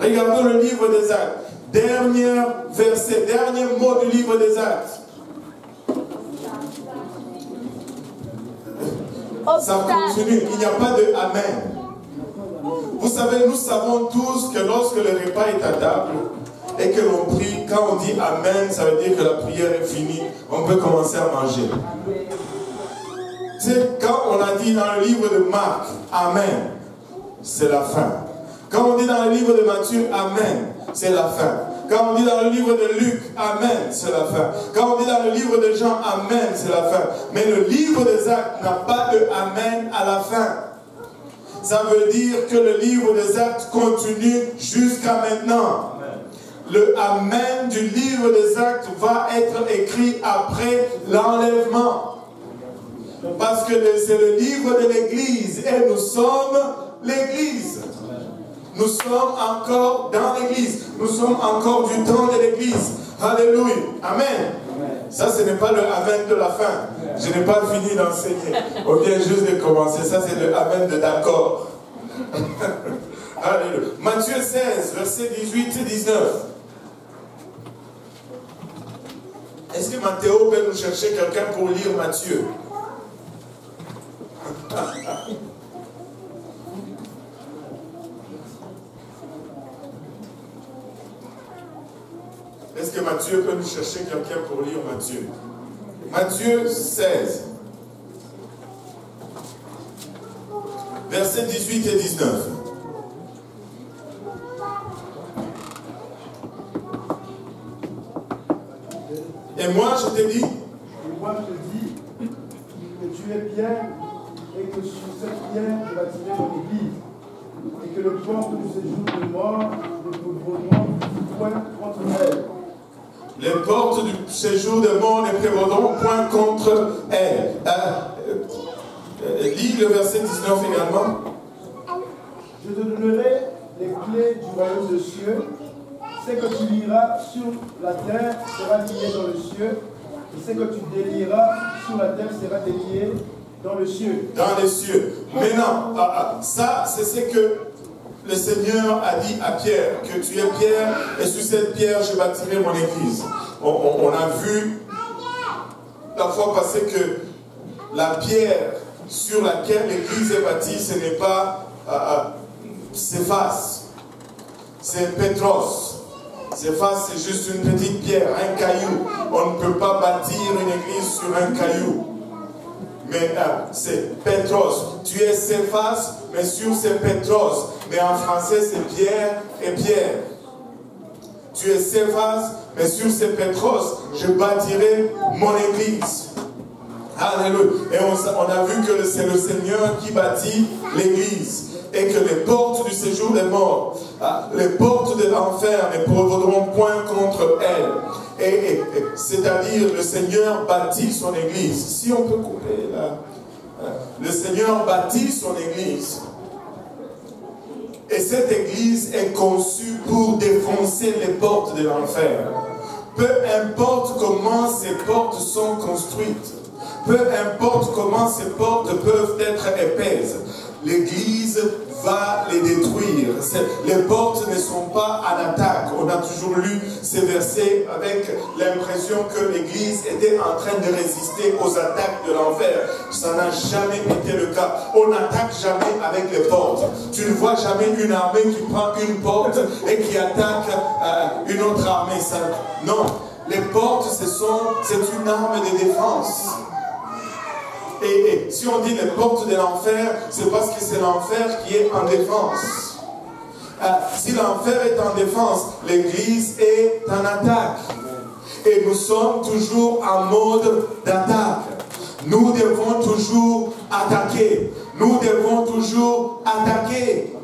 Regardons le livre des Actes. Dernier verset, dernier mot du livre des Actes. Ça continue, il n'y a pas de Amen. Vous savez, nous savons tous que lorsque le repas est à table et que l'on prie, quand on dit Amen, ça veut dire que la prière est finie, on peut commencer à manger. C'est quand on a dit dans le livre de Marc, Amen, c'est la fin. Quand on dit dans le livre de Matthieu, Amen, c'est la fin. Quand on dit dans le livre de Luc, Amen, c'est la fin. Quand on dit dans le livre de Jean, Amen, c'est la fin. Mais le livre des Actes n'a pas de Amen à la fin. Ça veut dire que le livre des Actes continue jusqu'à maintenant. Le Amen du livre des Actes va être écrit après l'enlèvement. Parce que c'est le livre de l'Église et nous sommes l'Église. Nous sommes encore dans l'Église. Nous sommes encore du temps de l'Église. Alléluia. Amen. Ça, ce n'est pas le Amen de la fin. Je n'ai pas fini d'enseigner. On vient juste de commencer. Ça, c'est le Amen de d'accord. Alléluia. Matthieu 16, versets 18 et 19. Est-ce que Mathéo peut nous chercher quelqu'un pour lire Matthieu? Est-ce que Matthieu peut nous chercher quelqu'un pour lire Matthieu? Matthieu 16, versets 18 et 19. Et moi je te dis, que tu es Pierre et que sur cette pierre je bâtirai mon église et que le porte de séjour de mort ne prévaudront point contre elle. Les portes du séjour de mort ne prévaudront point contre elle. Lis le verset 19 également. Je te donnerai les clés du royaume des cieux. Ce que tu liras sur la terre sera lié dans le cieux. Et ce que tu délieras sur la terre sera délié dans le cieux. Dans les cieux. Maintenant, ça, c'est ce que le Seigneur a dit à Pierre, que tu es Pierre, et sur cette pierre, je bâtirai mon église. On a vu la fois passée que la pierre sur laquelle l'église est bâtie, ce n'est pas Céphas, c'est Pétros. Céphas, c'est juste une petite pierre, un caillou. On ne peut pas bâtir une église sur un caillou. Mais c'est Pétros. Tu es Céphas, mais sur c'est Pétros. Mais en français, c'est Pierre et Pierre. Tu es Céphas, mais sur ces Pétros, je bâtirai mon église. Alléluia. Et on a vu que c'est le Seigneur qui bâtit l'église. Et que les portes du séjour des morts, les portes de l'enfer ne prévaudront point contre elles. Et c'est-à-dire, le Seigneur bâtit son église. Si on peut couper là. Le Seigneur bâtit son église. Et cette église est conçue pour défoncer les portes de l'enfer. Peu importe comment ces portes sont construites, peu importe comment ces portes peuvent être épaisses, l'Église va les détruire. Les portes ne sont pas en attaque. On a toujours lu ces versets avec l'impression que l'Église était en train de résister aux attaques de l'enfer. Ça n'a jamais été le cas. On n'attaque jamais avec les portes. Tu ne vois jamais une armée qui prend une porte et qui attaque une autre armée. Ça, non. Les portes, c'est une arme de défense. Et si on dit les portes de l'enfer, c'est parce que c'est l'enfer qui est en défense. Si l'enfer est en défense, l'Église est en attaque. Et nous sommes toujours en mode d'attaque. Nous devons toujours attaquer. Nous devons toujours attaquer.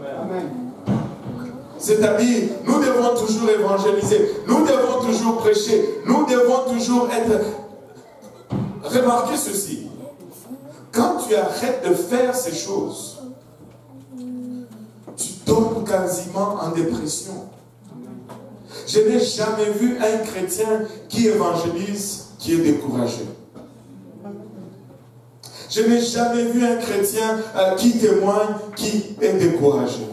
C'est-à-dire, nous devons toujours évangéliser. Nous devons toujours prêcher. Nous devons toujours être... Remarquez ceci. Quand tu arrêtes de faire ces choses, tu tombes quasiment en dépression. Je n'ai jamais vu un chrétien qui évangélise, qui est découragé. Je n'ai jamais vu un chrétien qui témoigne, qui est découragé.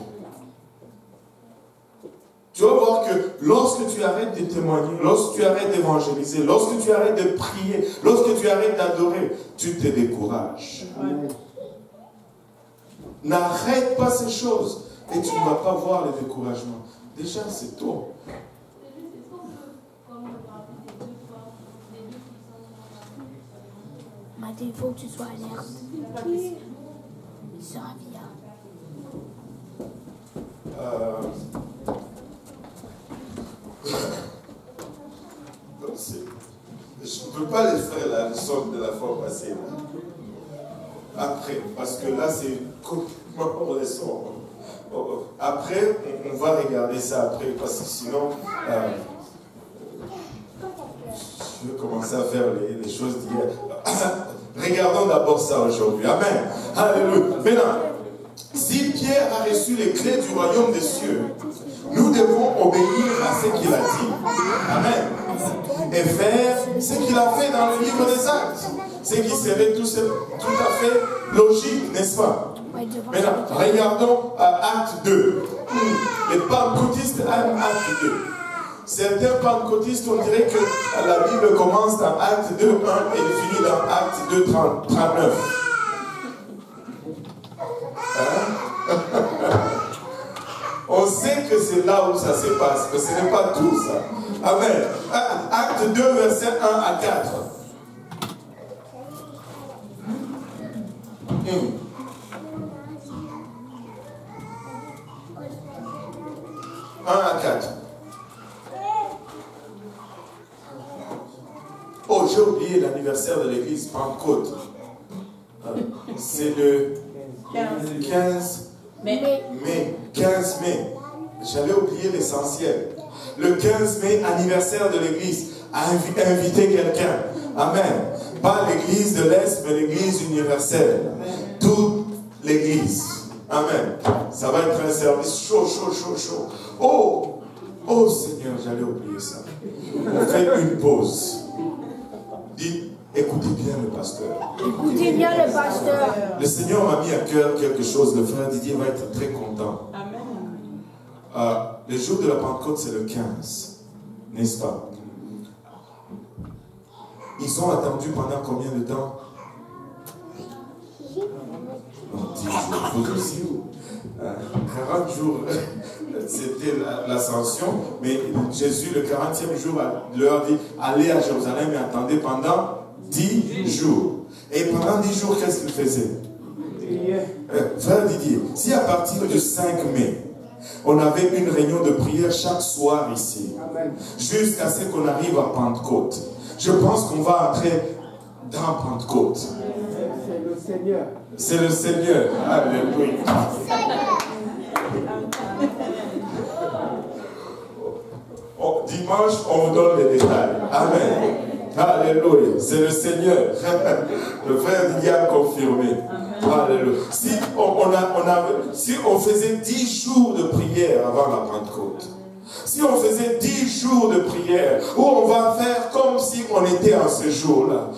Tu vas voir que lorsque tu arrêtes de témoigner, lorsque tu arrêtes d'évangéliser, lorsque tu arrêtes de prier, lorsque tu arrêtes d'adorer, tu te décourages. N'arrête pas ces choses et tu ne vas pas voir le découragement. Déjà, c'est tôt. Matin, il faut que tu sois alerte. Il sera bien. Je ne peux pas les faire la leçon de la fois passée. Là. Après, parce que là, c'est complètement leçon. Après, on va regarder ça après, parce que sinon, je vais commencer à faire les choses d'hier. Regardons d'abord ça aujourd'hui. Amen. Alléluia. Maintenant, si Pierre a reçu les clés du royaume des cieux, nous devons obéir à ce qu'il a dit. Amen. Et faire ce qu'il a fait dans le livre des Actes. Ce qui serait tout à fait logique, n'est-ce pas? Maintenant, regardons Acte 2. Les pentecôtistes aiment Acte 2. Certains pentecôtistes, on dirait que la Bible commence dans Acte 2, 1 et finit dans Acte 2, 39. Hein? On sait que c'est là où ça se passe, mais ce n'est pas tout ça. Amen. Acte 2, verset 1 à 4. 1 à 4. Oh, j'ai oublié l'anniversaire de l'église Pentecôte. C'est le 15 mai. 15 mai. J'avais oublié l'essentiel. Le 15 mai, anniversaire de l'église. Inviter quelqu'un. Amen. Pas l'église de l'Est, mais l'église universelle. Toute l'église. Amen. Ça va être un service chaud, chaud, chaud, chaud. Oh, oh Seigneur, j'allais oublier ça. On fait une pause. Dites, écoutez bien le pasteur. Écoutez bien le pasteur. Le Seigneur m'a mis à cœur quelque chose. Le frère Didier va être très content. Amen. Le jour de la Pentecôte, c'est le 15. N'est-ce pas? Ils ont attendu pendant combien de temps? Non, 10 jours. Vous aussi, 40 jours. C'était l'ascension. Mais Jésus, le 40e jour, leur dit, allez à Jérusalem et attendez pendant 10 jours. Et pendant 10 jours, qu'est-ce qu'il faisait? Frère Didier, si à partir du 5 mai, on avait une réunion de prière chaque soir ici, jusqu'à ce qu'on arrive à Pentecôte, je pense qu'on va entrer dans Pentecôte. C'est le Seigneur. C'est le Seigneur. Alléluia. Dimanche, on vous donne les détails. Amen. Alléluia. C'est le Seigneur. Le frère Didier a confirmé. Alléluia. Si on faisait 10 jours de prière avant la Pentecôte, si on faisait 10 jours de prière, où on va faire comme si on était en ce jour-là,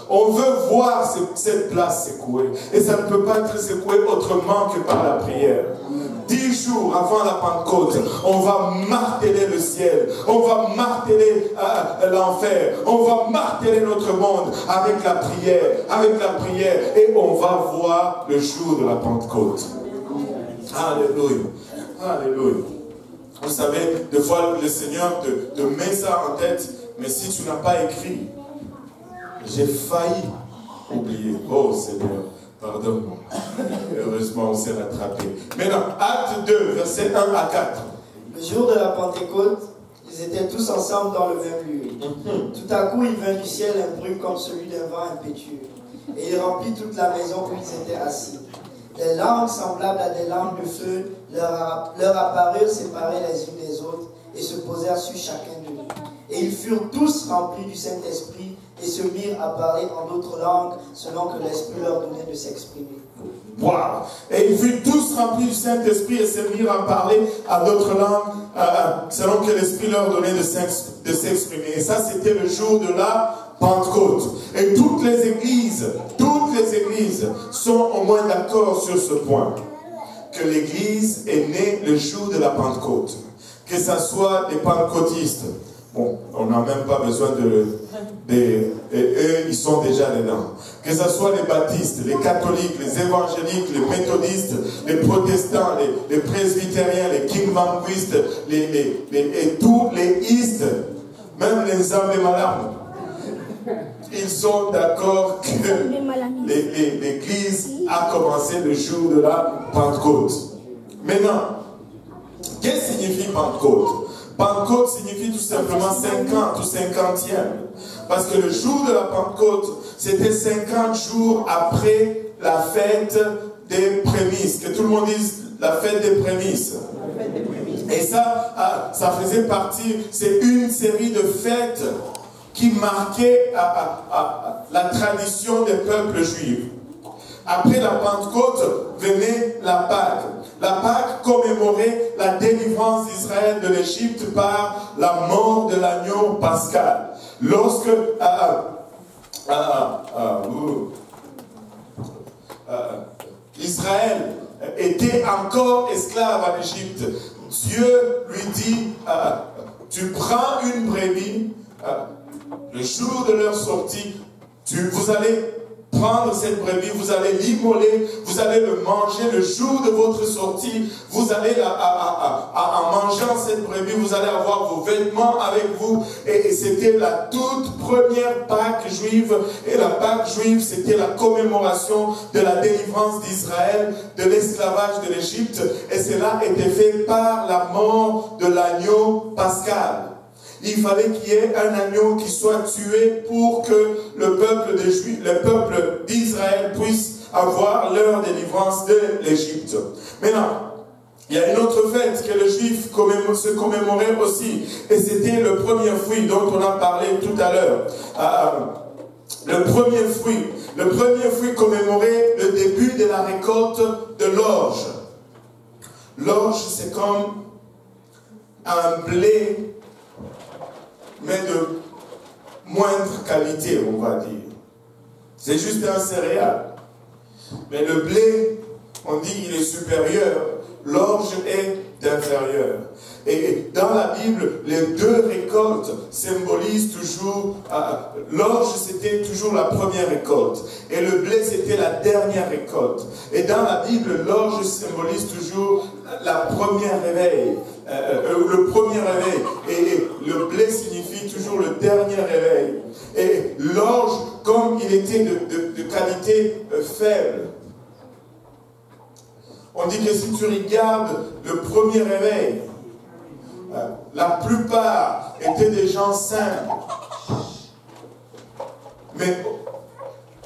on veut voir cette place secouée. Et ça ne peut pas être secoué autrement que par la prière. 10 jours avant la Pentecôte, on va marteler le ciel, on va marteler l'enfer, on va marteler notre monde avec la prière, et on va voir le jour de la Pentecôte. Alléluia. Alléluia. Vous savez, des fois le Seigneur te met ça en tête, mais si tu n'as pas écrit, j'ai failli oublier. Oh Seigneur, pardonne-moi. Heureusement, on s'est rattrapé. Maintenant, Acte 2, versets 1 à 4. Le jour de la Pentecôte, ils étaient tous ensemble dans le même lieu. Tout à coup, il vint du ciel un bruit comme celui d'un vent impétueux. Et il remplit toute la maison où ils étaient assis. Des langues semblables à des langues de feu leur apparurent séparées les unes des autres et se posèrent sur chacun d'eux. Et ils furent tous remplis du Saint-Esprit et se mirent à parler en d'autres langues selon que l'Esprit leur donnait de s'exprimer. Wow. Et ils furent tous remplis du Saint-Esprit et se mirent à parler à d'autres langues selon que l'Esprit leur donnait de s'exprimer. Et ça, c'était le jour de la Pentecôte. Et toutes les églises sont au moins d'accord sur ce point. que l'Église est née le jour de la Pentecôte. Que ce soit les pentecôtistes, bon, on n'a même pas besoin eux, ils sont déjà dedans. Que ce soit les baptistes, les catholiques, les évangéliques, les méthodistes, les protestants, les presbytériens, les kimbanguistes, et tous les istes, même les Ambemalam, ils sont d'accord que l'Église a commencé le jour de la Pentecôte. Maintenant, qu'est-ce que signifie Pentecôte? Pentecôte signifie tout simplement 50 ou 50e. Parce que le jour de la Pentecôte, c'était 50 jours après la fête des prémices. Que tout le monde dise la fête des prémices. Et ça, ça faisait partie, c'est une série de fêtes qui marquait la tradition des peuples juifs. Après la Pentecôte venait la Pâque. La Pâque commémorait la délivrance d'Israël de l'Égypte par la mort de l'agneau pascal. Lorsque Israël était encore esclave en Égypte, Dieu lui dit, tu prends une brebis, le jour de leur sortie, vous allez prendre cette brebis, vous allez l'immoler, vous allez le manger le jour de votre sortie, vous allez, en mangeant cette brebis, vous allez avoir vos vêtements avec vous, et c'était la toute première Pâque juive, et la Pâque juive, c'était la commémoration de la délivrance d'Israël, de l'esclavage de l'Égypte, et cela était fait par la mort de l'agneau pascal. Il fallait qu'il y ait un agneau qui soit tué pour que le peuple d'Israël puisse avoir leur délivrance de l'Égypte. Maintenant, il y a une autre fête que les Juifs se commémoraient aussi, et c'était le premier fruit dont on a parlé tout à l'heure. Le premier fruit commémorait le début de la récolte de l'orge. L'orge, c'est comme un blé, mais de moindre qualité, on va dire. C'est juste un céréal. Mais le blé, on dit qu'il est supérieur, l'orge est inférieur. Et dans la Bible, les deux récoltes symbolisent toujours, l'orge c'était toujours la première récolte, et le blé c'était la dernière récolte. Et dans la Bible, l'orge symbolise toujours la première réveil. Le premier réveil, et le blé signifie toujours le dernier réveil. Et l'orge, comme il était de qualité faible, on dit que si tu regardes le premier réveil, la plupart étaient des gens simples. Mais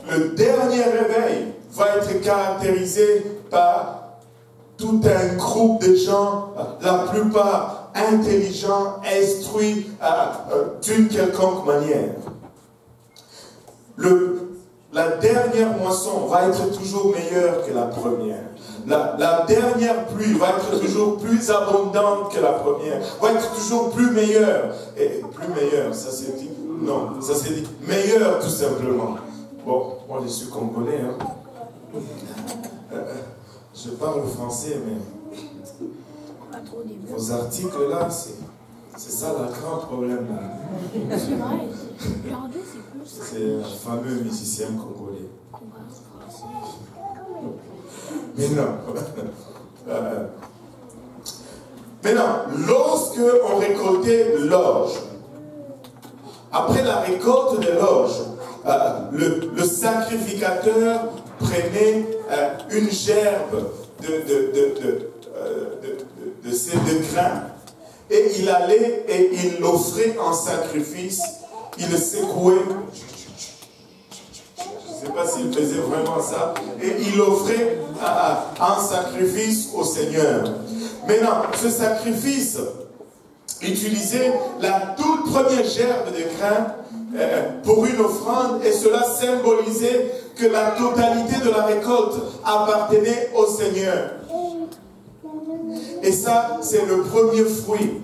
le dernier réveil va être caractérisé par tout un groupe de gens, la plupart intelligents, instruits d'une quelconque manière. La dernière moisson va être toujours meilleure que la première. La dernière pluie va être toujours plus abondante que la première, va être toujours plus meilleure. Et plus meilleure, ça c'est dit, non, ça c'est dit meilleur tout simplement. Bon, moi je suis congolais, hein. Je parle français, mais vos articles là, c'est ça le grand problème. C'est vrai, l'anglais c'est plus ça. C'est un fameux musicien congolais. Mais non. Maintenant, lorsque on récoltait l'orge, après la récolte de l'orge, le sacrificateur prenait une gerbe de grains et il allait et il l'offrait en sacrifice, il le secouait. Je ne sais pas s'il faisait vraiment ça. Et il offrait un sacrifice au Seigneur. Maintenant, ce sacrifice utilisait la toute première gerbe de grains pour une offrande, et cela symbolisait que la totalité de la récolte appartenait au Seigneur. Et ça, c'est le premier fruit.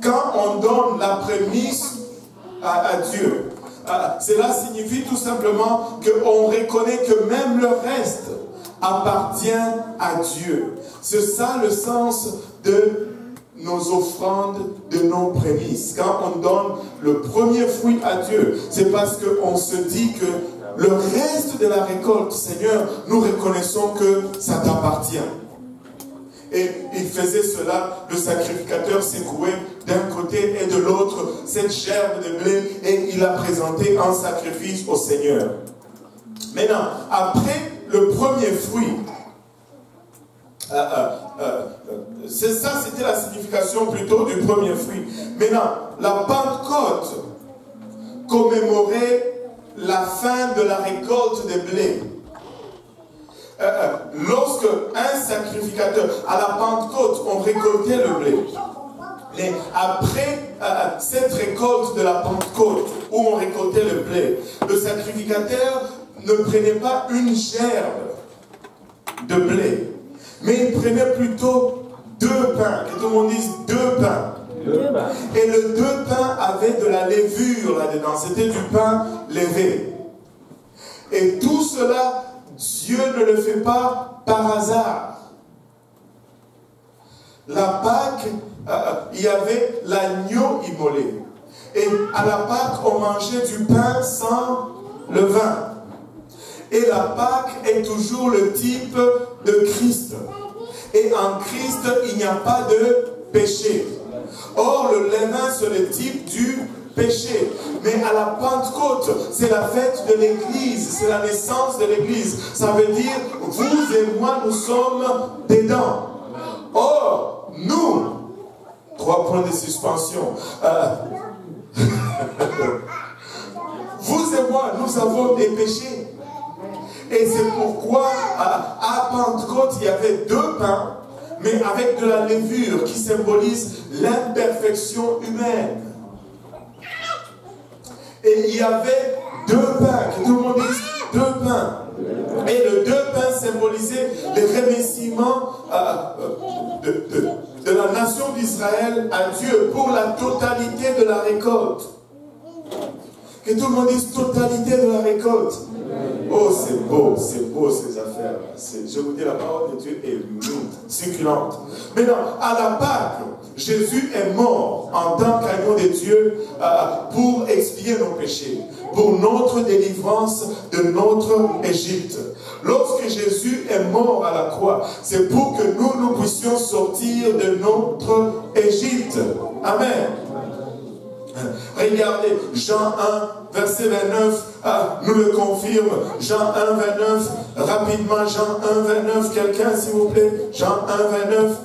Quand on donne la prémisse à Dieu, cela signifie tout simplement qu'on reconnaît que même le reste appartient à Dieu. C'est ça le sens de nos offrandes, de nos prémices. Quand on donne le premier fruit à Dieu, c'est parce qu'on se dit que le reste de la récolte, Seigneur, nous reconnaissons que ça t'appartient. Et il faisait cela, le sacrificateur secouait d'un côté et de l'autre cette gerbe de blé et il la présentait en sacrifice au Seigneur. Maintenant, après le premier fruit, c'est ça, c'était la signification plutôt du premier fruit. Maintenant, la Pentecôte commémorait la fin de la récolte des blés. Lorsque un sacrificateur, à la Pentecôte, on récoltait le blé. Mais après cette récolte de la Pentecôte, où on récoltait le blé, le sacrificateur ne prenait pas une gerbe de blé, mais il prenait plutôt 2 pains. Que tout le monde dise 2 pains. Et le 2 pains avait de la levure là-dedans. C'était du pain levé. Et tout cela, Dieu ne le fait pas par hasard. La Pâque, il y avait l'agneau immolé. Et à la Pâque, on mangeait du pain sans levain. Et la Pâque est toujours le type de Christ. Et en Christ, il n'y a pas de péché. Or, le levain, c'est le type du péché. Mais à la Pentecôte, c'est la fête de l'Église, c'est la naissance de l'Église. Ça veut dire, vous et moi, nous sommes dedans. Or, nous, 3 points de suspension. Vous et moi, nous avons des péchés. Et c'est pourquoi, à Pentecôte, il y avait 2 pains, mais avec de la levure qui symbolise l'imperfection humaine. Et il y avait 2 pains, que tout le monde dise 2 pains. Et le 2 pains symbolisait les remerciements de la nation d'Israël à Dieu pour la totalité de la récolte. Que tout le monde dise totalité de la récolte. Oh, c'est beau ces affaires. Je vous dis, la parole de Dieu est succulente. Maintenant, à la Pâque, Jésus est mort en tant qu'agneau de Dieu pour expier nos péchés, pour notre délivrance de notre Égypte. Lorsque Jésus est mort à la croix, c'est pour que nous puissions sortir de notre Égypte. Amen. Regardez, Jean 1, verset 29, nous le confirme. Jean 1, 29, rapidement, Jean 1, 29, quelqu'un s'il vous plaît, Jean 1, 29.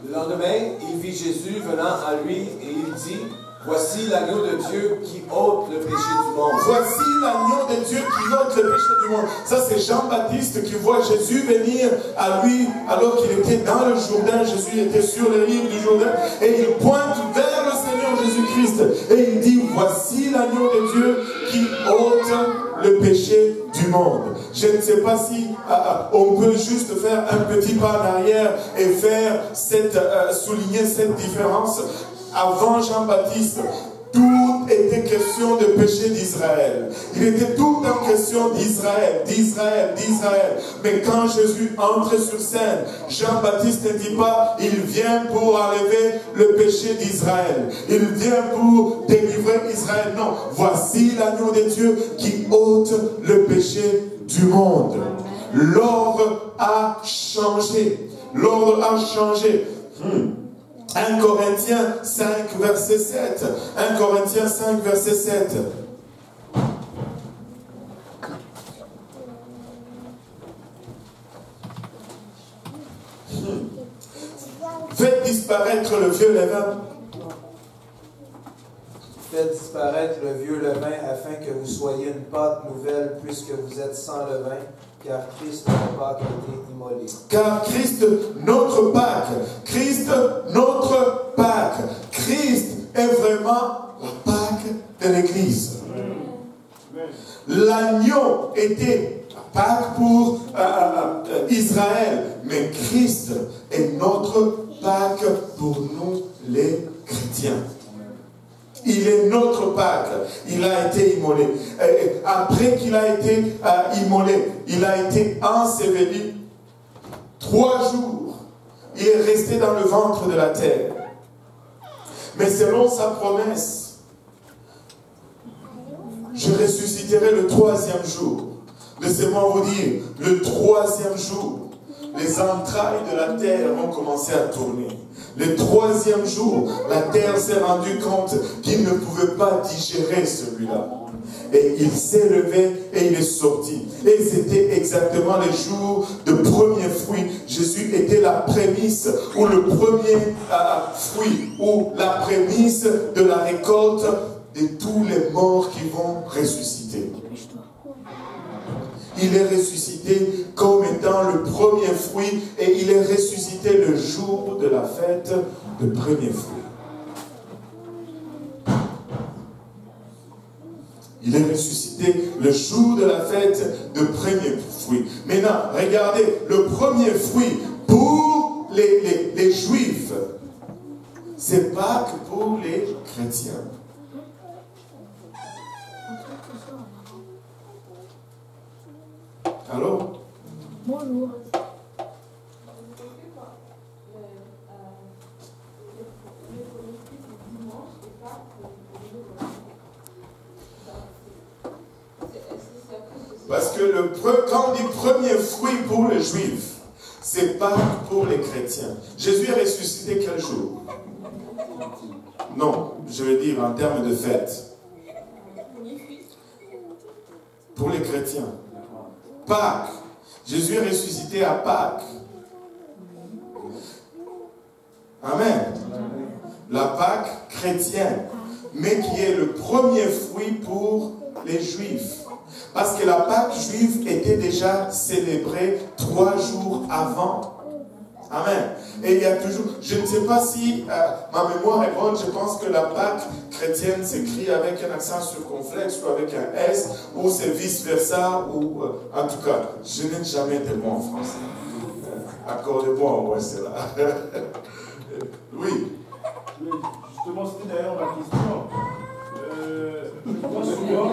Le lendemain, il vit Jésus venant à lui et il dit, voici l'agneau de Dieu qui ôte le péché du monde. Voici l'agneau de Dieu qui ôte le péché du monde. Ça, c'est Jean-Baptiste qui voit Jésus venir à lui alors qu'il était dans le Jourdain. Jésus était sur les rives du Jourdain et il pointe vers le Seigneur Jésus-Christ et il dit, voici l'agneau de Dieu qui ôte le péché du monde. Je ne sais pas si on peut juste faire un petit pas en arrière et faire souligner cette différence. Avant Jean-Baptiste, tout était question de péché d'Israël. Il était tout en question d'Israël, d'Israël. Mais quand Jésus entre sur scène, Jean-Baptiste ne dit pas, il vient pour enlever le péché d'Israël. Il vient pour délivrer Israël. Non, voici l'agneau de Dieu qui ôte le péché du monde. L'ordre a changé. L'ordre a changé. 1 Corinthiens 5, verset 7. 1 Corinthiens 5, verset 7. Faites disparaître le vieux levain. Faites disparaître le vieux levain afin que vous soyez une pâte nouvelle puisque vous êtes sans levain, car Christ, notre Pâque, a été immolé. Car Christ, notre Pâque. Christ, notre Pâque. Christ est vraiment la Pâque de l'Église. L'agneau était la Pâque pour Israël, mais Christ est notre Pâque pour nous les chrétiens. Il est notre Pâques. Il a été immolé. Et après qu'il a été immolé, il a été enseveli. 3 jours, il est resté dans le ventre de la terre. Mais selon sa promesse, je ressusciterai le 3e jour. Laissez-moi vous dire, le 3e jour, les entrailles de la terre ont commencé à tourner. Le 3e jour, la terre s'est rendue compte qu'il ne pouvait pas digérer celui-là. Et il s'est levé et il est sorti. Et c'était exactement les jours de premier fruit. Jésus était la prémisse, ou le premier fruit, ou la prémisse de la récolte de tous les morts qui vont ressusciter. Il est ressuscité comme étant le premier fruit et il est ressuscité le jour de la fête de premier fruit. Il est ressuscité le jour de la fête de premier fruit. Maintenant, regardez, le premier fruit pour les Juifs, c'est pas que pour les chrétiens. Allô? Bonjour. Parce que quand on dit premier fruit pour les Juifs, c'est pas pour les chrétiens. Jésus est ressuscité quel jour? Non, je veux dire en termes de fête. Pour les chrétiens. Pâques. Jésus est ressuscité à Pâques. Amen. La Pâque chrétienne, mais qui est le premier fruit pour les Juifs. Parce que la Pâque juive était déjà célébrée 3 jours avant. Amen. Et il y a toujours, je ne sais pas si ma mémoire est bonne, je pense que la Pâque chrétienne s'écrit avec un accent circonflexe ou avec un S, ou c'est vice-versa, ou en tout cas, je n'ai jamais de mots en français. Accordez-moi au moins cela. Oui. Justement, c'était d'ailleurs ma question. Je vois souvent.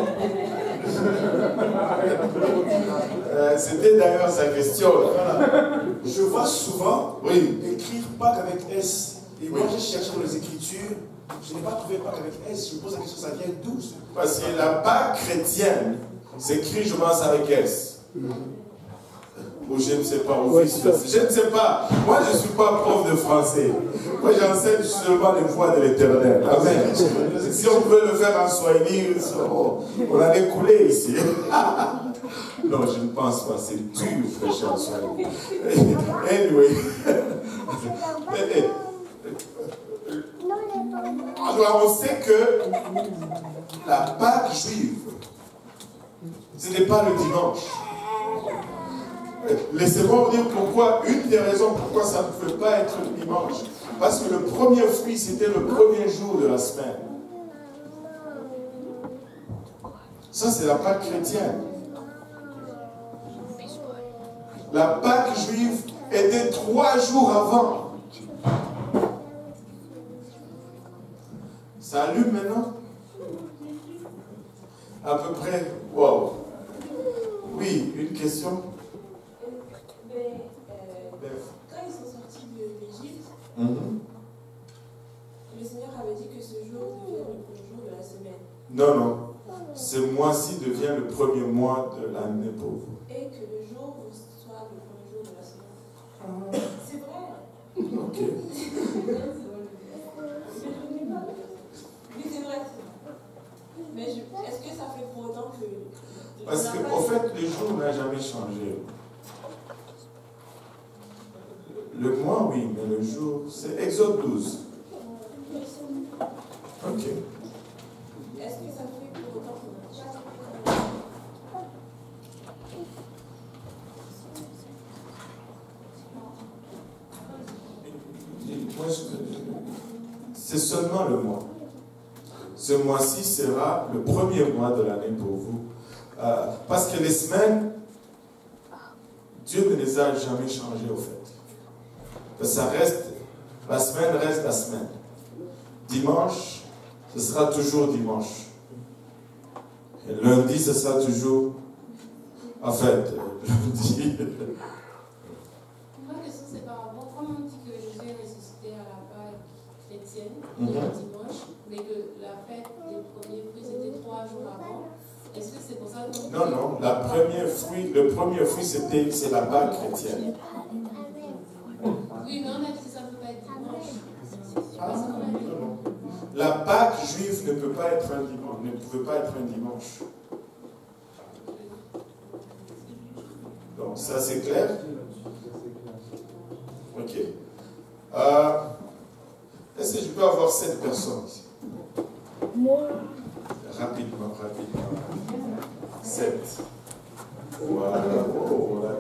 C'était d'ailleurs sa question. Voilà. Je vois souvent écrire Pâques avec S. Et moi, Oui. j'ai cherché dans les Écritures. Je n'ai pas trouvé Pâques avec S. Je me pose la question, ça vient d'où? Parce que la Pâque chrétienne s'écrit, je pense, avec S. Ou je ne sais pas, ou vice-versa. Je ne sais pas. Moi, je ne suis pas prof de français. Moi, j'enseigne seulement les voies de l'Éternel. Amen. Si on veut le faire en Swahili, on allait couler ici. Non, je ne pense pas. C'est dur, prêcher en Swahili. Anyway. Alors, on sait que la Pâque juive, ce n'est pas le dimanche. Laissez-moi vous dire pourquoi, une des raisons pourquoi ça ne pouvait pas être le dimanche. Parce que le premier fruit, c'était le premier jour de la semaine. Ça, c'est la Pâque chrétienne. La Pâque juive était 3 jours avant. Ça allume maintenant? À peu près. Wow. Oui, une question? Quand ils sont sortis de l'Égypte, Mm-hmm. le Seigneur avait dit que ce jour devient le premier jour de la semaine. Non, non. Ce mois-ci devient le premier mois de l'année pour vous. Et que le jour soit le premier jour de la semaine. C'est vrai. Ok. Oui, c'est vrai. Mais est-ce que ça fait pour autant que... Parce qu'en fait, le jour n'a jamais changé. Le mois, oui, mais le jour, c'est Exode 12. Ok. Est-ce que ça fait pour autant que... C'est seulement le mois. Ce mois-ci sera le premier mois de l'année pour vous. Parce que les semaines, Dieu ne les a jamais changées au fait. Ça reste, la semaine reste la semaine. Dimanche, ce sera toujours dimanche. Et lundi, ce sera toujours... En fait, lundi... Ma question, c'est par rapport, comme on dit que Jésus est ressuscité à la Pâque chrétienne, le dimanche, mais que la fête des premiers fruits, c'était 3 jours avant. Est-ce que c'est pour ça que... Non, non, le premier fruit, c'est la Pâque chrétienne. Oui, mais on a dit que ça ne peut pas être dimanche. Ah, non. La Pâque juive ne peut pas être un dimanche, ne pouvait pas être un dimanche. Donc, ça c'est clair? Ok. Est-ce que je peux avoir 7 personnes ici? Moi. Rapidement. 7. Voilà. Oh, voilà.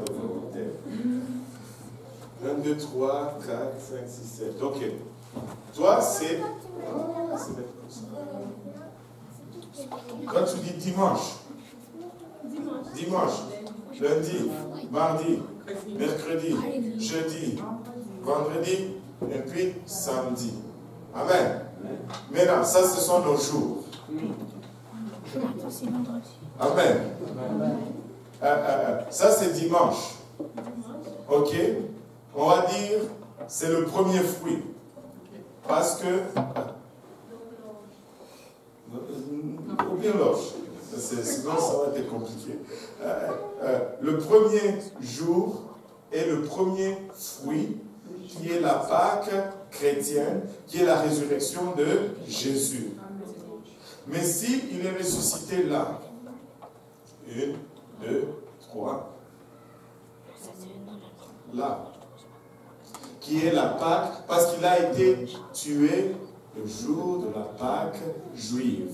1, 2, 3, 4, 5, 6, 7. Ok. Toi, c'est... Ah, c'est mettre comme ça. Quand tu dis dimanche, lundi, mardi, mercredi, jeudi, vendredi, et puis samedi. Amen. Maintenant, ça, ce sont nos jours. C'est vendredi. Amen. Ça, c'est dimanche. Ok? On va dire, c'est le premier fruit. Parce que... Oublie l'orge. Sinon, ça va être compliqué. Le premier jour est le premier fruit qui est la Pâque chrétienne, qui est la résurrection de Jésus. Mais si il est ressuscité là, 1, 2, 3, là, qui est la Pâque, parce qu'il a été tué le jour de la Pâque juive.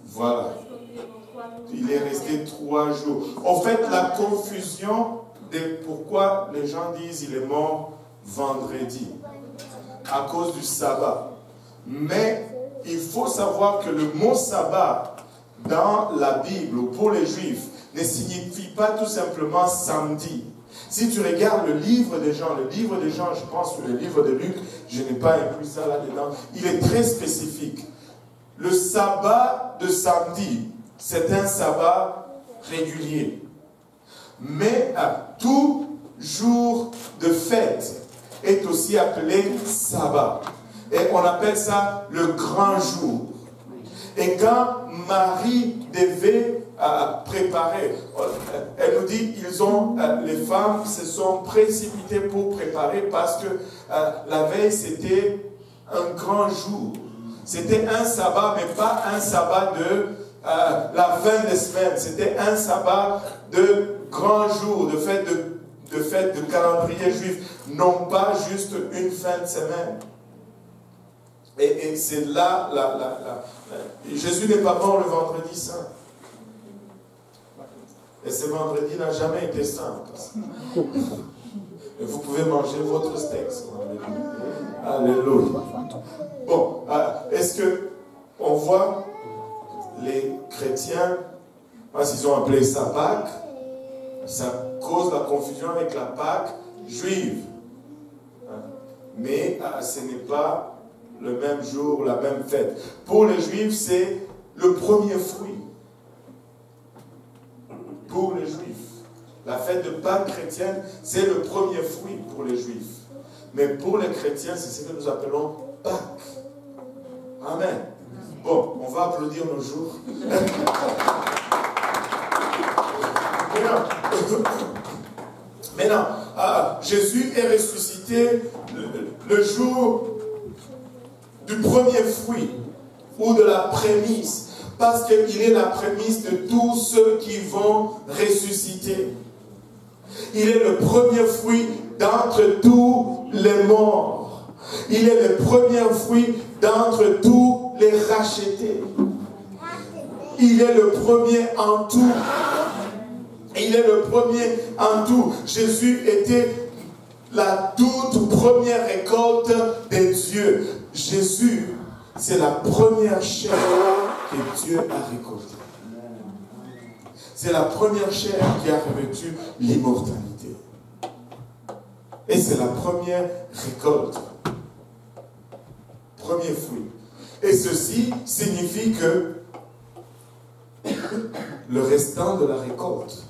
Voilà. Il est resté 3 jours. En fait, la confusion de pourquoi les gens disent qu'il est mort vendredi, à cause du sabbat. Mais il faut savoir que le mot sabbat, dans la Bible ou pour les Juifs, ne signifie pas tout simplement samedi. Si tu regardes le livre de Jean, je pense, ou le livre de Luc, je n'ai pas inclus ça là-dedans, il est très spécifique. Le sabbat de samedi, c'est un sabbat régulier. Mais à tout jour de fête est aussi appelé sabbat. Et on appelle ça le grand jour. Et quand Marie devait préparer, elle nous dit, les femmes se sont précipitées pour préparer parce que la veille c'était un grand jour. C'était un sabbat, mais pas un sabbat de la fin des semaines. C'était un sabbat de grand jour, de fête de calendrier juif, non pas juste une fin de semaine. Et c'est là, Jésus n'est pas mort le vendredi saint. Et ce vendredi n'a jamais été saint. Et vous pouvez manger votre steak. Alléluia. Bon, est-ce que on voit les chrétiens, parce qu'ils ont appelé ça Pâques, ça cause la confusion avec la Pâque juive. Mais ce n'est pas le même jour, la même fête. Pour les Juifs, c'est le premier fruit. Pour les Juifs. La fête de Pâques chrétienne, c'est le premier fruit pour les Juifs. Mais pour les chrétiens, c'est ce que nous appelons Pâques. Amen. Bon, on va applaudir nos jours. Maintenant, Jésus est ressuscité le jour du premier fruit ou de la prémisse, parce qu'il est la prémisse de tous ceux qui vont ressusciter. Il est le premier fruit d'entre tous les morts. Il est le premier fruit d'entre tous les rachetés. Il est le premier en tout. Il est le premier en tout. Jésus était la toute première récolte des dieux. Jésus, c'est la première chair que Dieu a récoltée. C'est la première chair qui a revêtu l'immortalité. Et c'est la première récolte. Premier fruit. Et ceci signifie que le restant de la récolte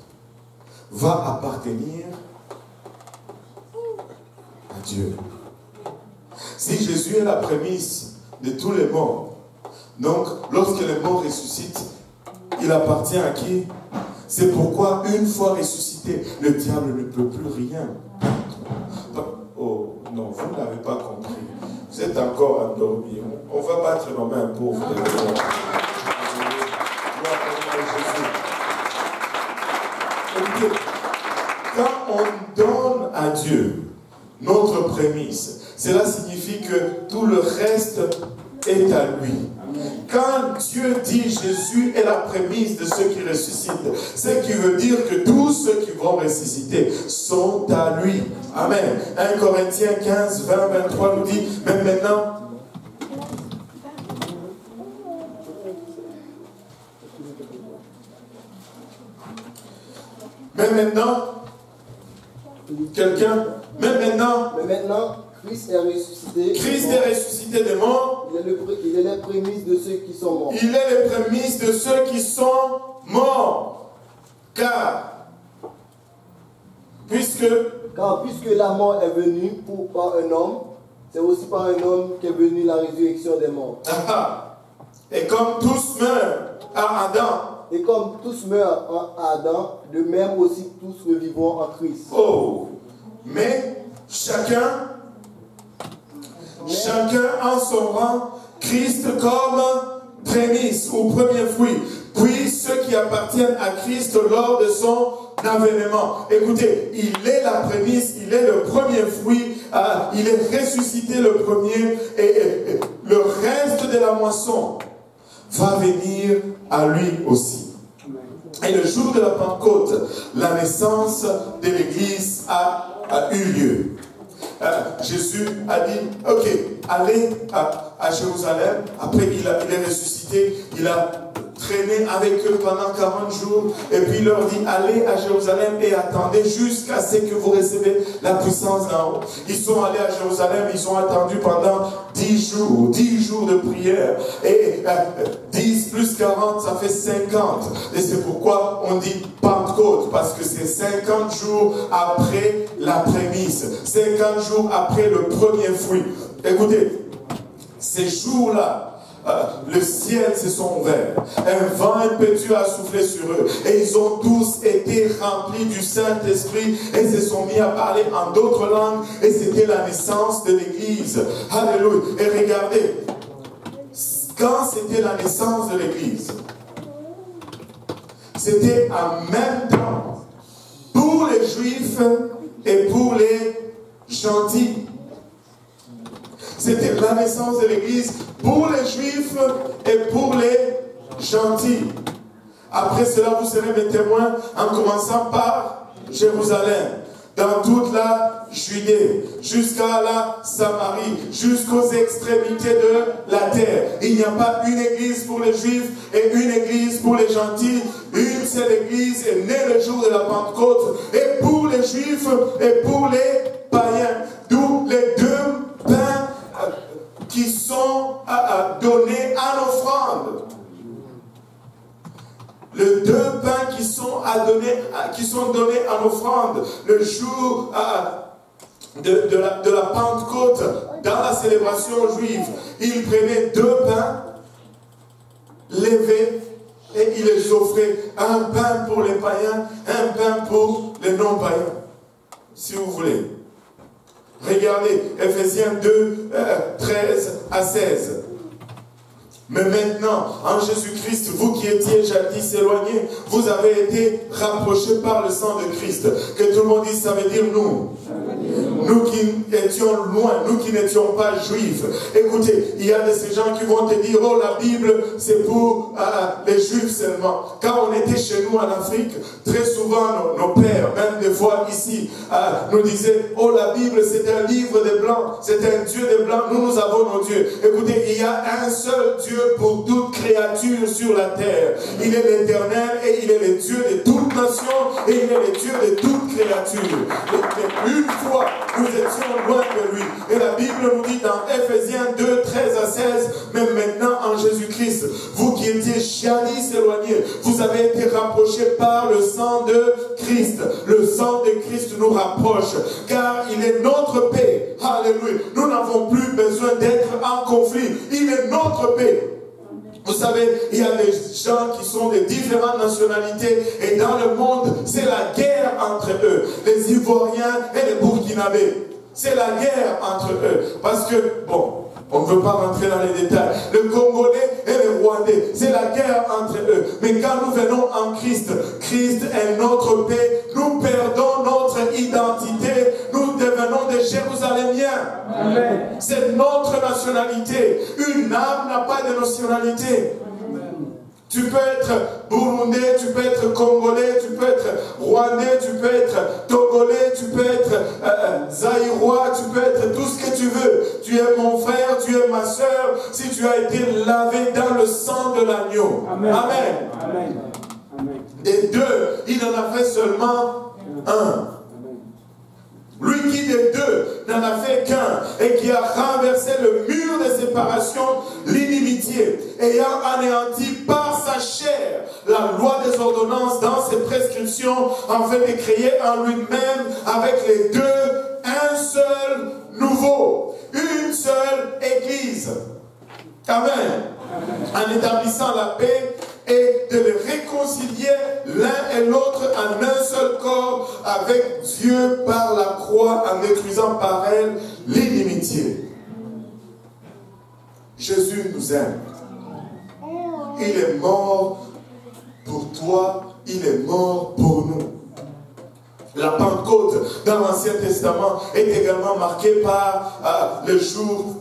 va appartenir à Dieu. Si Jésus est la prémisse de tous les morts, donc lorsque les morts ressuscitent, il appartient à qui? C'est pourquoi une fois ressuscité, le diable ne peut plus rien. Oh non, vous n'avez pas compris. Vous êtes encore endormi. On va battre nos mains pour vous. Quand on donne à Dieu notre prémisse, cela signifie que tout le reste est à lui. Quand Dieu dit Jésus est la prémisse de ceux qui ressuscitent, ce qui veut dire que tous ceux qui vont ressusciter sont à lui. Amen. 1 Corinthiens 15, 20, 23 nous dit, même maintenant, quelqu'un, mais maintenant, Christ est ressuscité. Christ est ressuscité des morts. Il est les prémices de ceux qui sont morts. Il est les prémices de ceux qui sont morts. Car puisque la mort est venue par un homme, c'est aussi par un homme qu'est venue la résurrection des morts. Et comme tous meurent à Adam. Et comme tous meurent à Adam, de même aussi tous revivront en Christ. Oh, mais chacun en son rang, Christ comme prémisse ou premier fruit. Puis ceux qui appartiennent à Christ lors de son avènement. Écoutez, il est la prémisse, il est le premier fruit, il est ressuscité le premier, et le reste de la moisson va venir à lui aussi. Et le jour de la Pentecôte, la naissance de l'Église a eu lieu. Jésus a dit, ok, allez à Jérusalem. Après, il est ressuscité, il a traîné avec eux pendant 40 jours, et puis il leur dit, allez à Jérusalem et attendez jusqu'à ce que vous recevez la puissance d'en haut. Ils sont allés à Jérusalem, ils ont attendu pendant 10 jours de prière, et 10 plus 40, ça fait 50, et c'est pourquoi on dit Pentecôte, parce que c'est 50 jours après la prémisse, 50 jours après le premier fruit. Écoutez, ces jours-là, le ciel se sont ouverts, un vent impétueux a soufflé sur eux, et ils ont tous été remplis du Saint-Esprit et se sont mis à parler en d'autres langues, et c'était la naissance de l'Église. Alléluia. Et regardez, quand c'était la naissance de l'Église, c'était en même temps pour les Juifs et pour les gentils. C'était la naissance de l'Église pour les Juifs et pour les gentils. Après cela, vous serez mes témoins en commençant par Jérusalem, dans toute la Judée, jusqu'à la Samarie, jusqu'aux extrémités de la terre. Il n'y a pas une église pour les Juifs et une église pour les gentils. Une seule église est née le jour de la Pentecôte, et pour les Juifs et pour les païens. D'où les deux pains qui sont donnés en offrande. Les deux pains qui sont donnés en offrande le jour de la Pentecôte, dans la célébration juive. Il prenait deux pains levés et il les offrait. Un pain pour les païens, un pain pour les non-païens. Si vous voulez. Regardez, Ephésiens 2, 13 à 16. Mais maintenant, en Jésus-Christ, vous qui étiez jadis éloignés, vous avez été rapprochés par le sang de Christ. Que tout le monde dise, ça veut dire nous. Nous qui étions loin, nous qui n'étions pas juifs. Écoutez, il y a de ces gens qui vont te dire, oh, la Bible, c'est pour les juifs seulement. Quand on était chez nous en Afrique, très souvent, nos pères, même des fois ici, nous disaient, oh, la Bible, c'est un livre des Blancs, c'est un Dieu des Blancs, nous avons nos dieux. Écoutez, il y a un seul Dieu Dieu pour toute créature sur la terre. Il est l'Éternel et il est le Dieu de toute nation et il est le Dieu de toute créature. Et une fois, nous étions loin de lui. Et la Bible nous dit dans Ephésiens 2, 13 à 16, mais maintenant en Jésus-Christ, vous qui étiez jadis éloignés, vous avez été rapprochés par le sang de Christ. Le sang de Christ nous rapproche, car il est notre paix. Alléluia. Nous n'avons plus besoin d'être en conflit. Il est notre paix. Vous savez, il y a des gens qui sont de différentes nationalités et dans le monde, c'est la guerre entre eux. Les Ivoiriens et les Burkinabés. C'est la guerre entre eux. Parce que, bon, on ne veut pas rentrer dans les détails. Le Congolais et le Rwandais, c'est la guerre entre eux. Mais quand nous venons en Christ, Christ est notre paix. Nous perdons notre identité. Nous devenons des Jérusalémiens. C'est notre nationalité. Une âme n'a pas de nationalité. Tu peux être burundais, tu peux être congolais, tu peux être rwandais, tu peux être togolais, tu peux être zaïrois, tu peux être tout ce que tu veux. Tu es mon frère, tu es ma soeur, si tu as été lavé dans le sang de l'agneau. Amen. Amen. Amen. Amen. Des deux, il en a fait seulement un. Lui qui des deux n'en a fait qu'un et qui a renversé le mur de séparation, l'inimitié, ayant anéanti par sa chair la loi des ordonnances dans ses prescriptions, afin de créer en lui-même avec les deux un seul nouveau, une seule église. Amen. En établissant la paix et de les réconcilier l'un et l'autre en un seul corps avec Dieu par la croix, en détruisant par elle l'inimitié. Jésus nous aime. Il est mort pour toi, il est mort pour nous. La Pentecôte dans l'Ancien Testament est également marquée par le jour,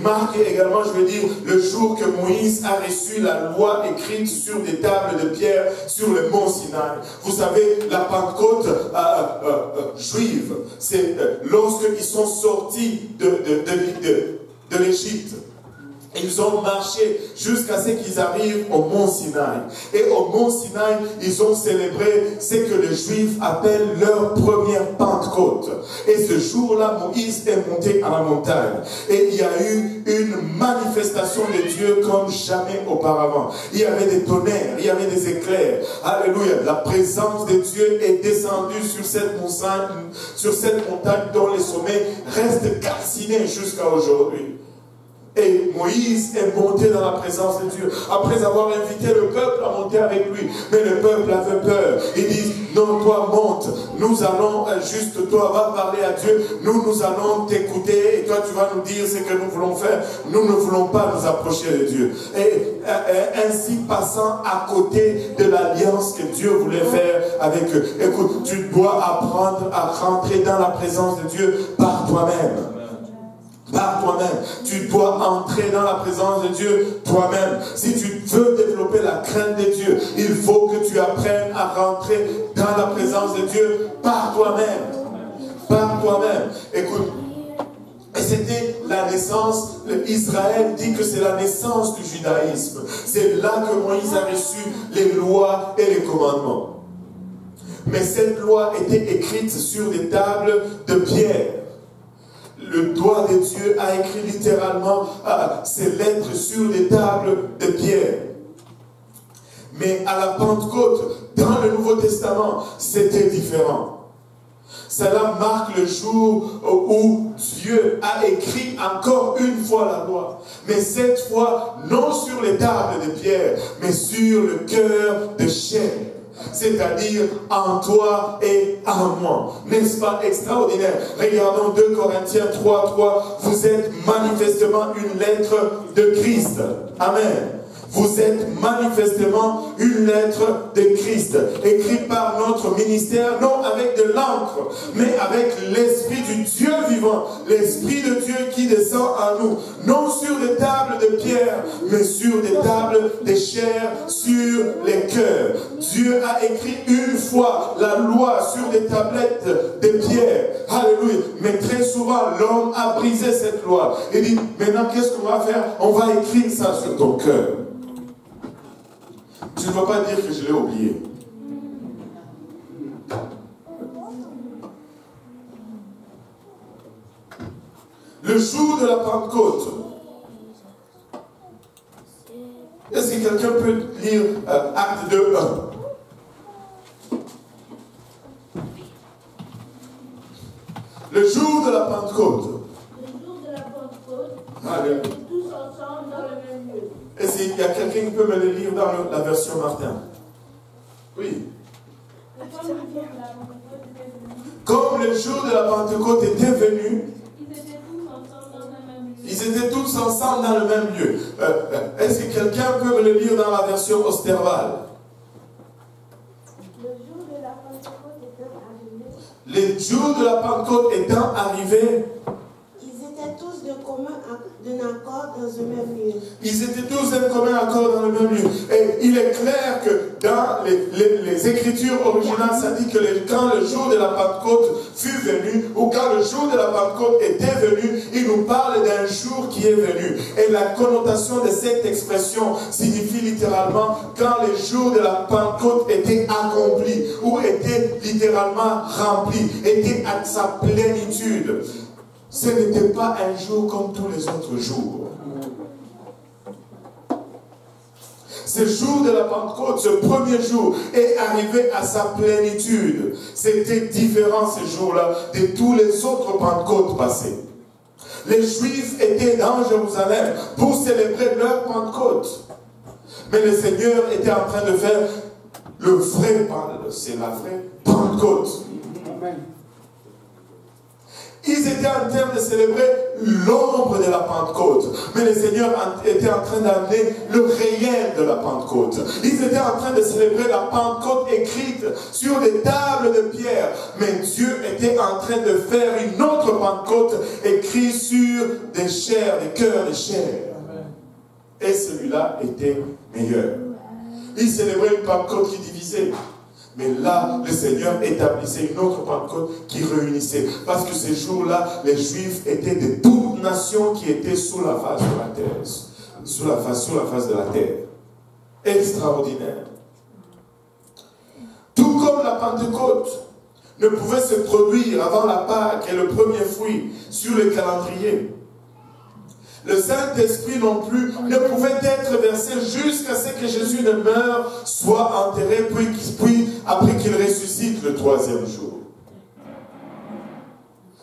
marque également, je veux dire, le jour que Moïse a reçu la loi écrite sur des tables de pierre sur le mont Sinaï. Vous savez, la Pentecôte juive, c'est lorsqu'ils sont sortis de l'Égypte. Ils ont marché jusqu'à ce qu'ils arrivent au mont Sinaï. Et au mont Sinaï, ils ont célébré ce que les Juifs appellent leur première Pentecôte. Et ce jour-là, Moïse est monté à la montagne. Et il y a eu une manifestation de Dieu comme jamais auparavant. Il y avait des tonnerres, il y avait des éclairs. Alléluia. La présence de Dieu est descendue sur cette montagne dont les sommets restent calcinés jusqu'à aujourd'hui. Et Moïse est monté dans la présence de Dieu, après avoir invité le peuple à monter avec lui. Mais le peuple avait peur. Ils disent, non, toi monte, nous allons, juste toi, va parler à Dieu, nous allons t'écouter, et toi tu vas nous dire ce que nous voulons faire. Nous ne voulons pas nous approcher de Dieu. Et ainsi passant à côté de l'alliance que Dieu voulait faire avec eux. Écoute, tu dois apprendre à rentrer dans la présence de Dieu par toi-même. Par toi-même. Tu dois entrer dans la présence de Dieu toi-même. Si tu veux développer la crainte de Dieu, il faut que tu apprennes à rentrer dans la présence de Dieu par toi-même. Par toi-même. Écoute, et c'était la naissance, Israël dit que c'est la naissance du judaïsme. C'est là que Moïse a reçu les lois et les commandements. Mais cette loi était écrite sur des tables de pierre. Le doigt de Dieu a écrit littéralement ces lettres sur des tables de pierre. Mais à la Pentecôte, dans le Nouveau Testament, c'était différent. Cela marque le jour où Dieu a écrit encore une fois la loi. Mais cette fois, non sur les tables de pierre, mais sur le cœur de chair. C'est-à-dire en toi et en moi. N'est-ce pas extraordinaire? Regardons 2 Corinthiens 3:3. Vous êtes manifestement une lettre de Christ. Amen. Vous êtes manifestement une lettre de Christ, écrite par notre ministère, non avec de l'encre, mais avec l'Esprit du Dieu vivant, l'Esprit de Dieu qui descend en nous, non sur des tables de pierre, mais sur des tables de chair, sur les cœurs. Dieu a écrit une fois la loi sur des tablettes de pierre. Alléluia. Mais très souvent, l'homme a brisé cette loi. Il dit, maintenant, qu'est-ce qu'on va faire? On va écrire ça sur ton cœur. Tu ne vas pas dire que je l'ai oublié. Le jour de la Pentecôte. Est-ce que quelqu'un peut lire Acte 2, 1? Le jour de la Pentecôte. Le jour de la Pentecôte, Alléluia. tous ensemble dans le même lieu. Est-ce qu'il y a quelqu'un qui peut me le lire dans la version Martin? Oui. Comme le jour de la Pentecôte était venu, ils étaient tous ensemble dans le même lieu. Est-ce que quelqu'un peut me le lire dans la version Osterval? Le jour de la Pentecôte étant arrivé, Les jours de la Pentecôte étant arrivés, ils étaient tous d'un accord dans un même lieu. ils étaient tous d'un commun accord dans le même lieu. Et il est clair que dans les écritures originales, ça dit que quand le jour de la Pentecôte fut venu, ou quand le jour de la Pentecôte était venu, il nous parle d'un jour qui est venu. Et la connotation de cette expression signifie littéralement quand le jour de la Pentecôte était accompli, ou était littéralement rempli, était à sa plénitude. Ce n'était pas un jour comme tous les autres jours. Ce jour de la Pentecôte, ce premier jour, est arrivé à sa plénitude. C'était différent ce jour-là de tous les autres Pentecôtes passés. Les Juifs étaient dans Jérusalem pour célébrer leur Pentecôte. Mais le Seigneur était en train de faire le vrai Pentecôte. C'est la vraie Pentecôte. Amen. Ils étaient en train de célébrer l'ombre de la Pentecôte. Mais le Seigneur était en train d'amener le réel de la Pentecôte. Ils étaient en train de célébrer la Pentecôte écrite sur des tables de pierre. Mais Dieu était en train de faire une autre Pentecôte écrite sur des chairs, des cœurs de chair. Et celui-là était meilleur. Ils célébraient une Pentecôte qui divisait. Mais là, le Seigneur établissait une autre Pentecôte qui réunissait. Parce que ces jours-là, les Juifs étaient de toutes nations qui étaient sous la face de la terre. Sous la face de la terre. Extraordinaire. Tout comme la Pentecôte ne pouvait se produire avant la Pâque et le premier fruit sur le calendrier. Le Saint-Esprit non plus ne pouvait être versé jusqu'à ce que Jésus ne meure, soit enterré, puis après qu'il ressuscite le troisième jour.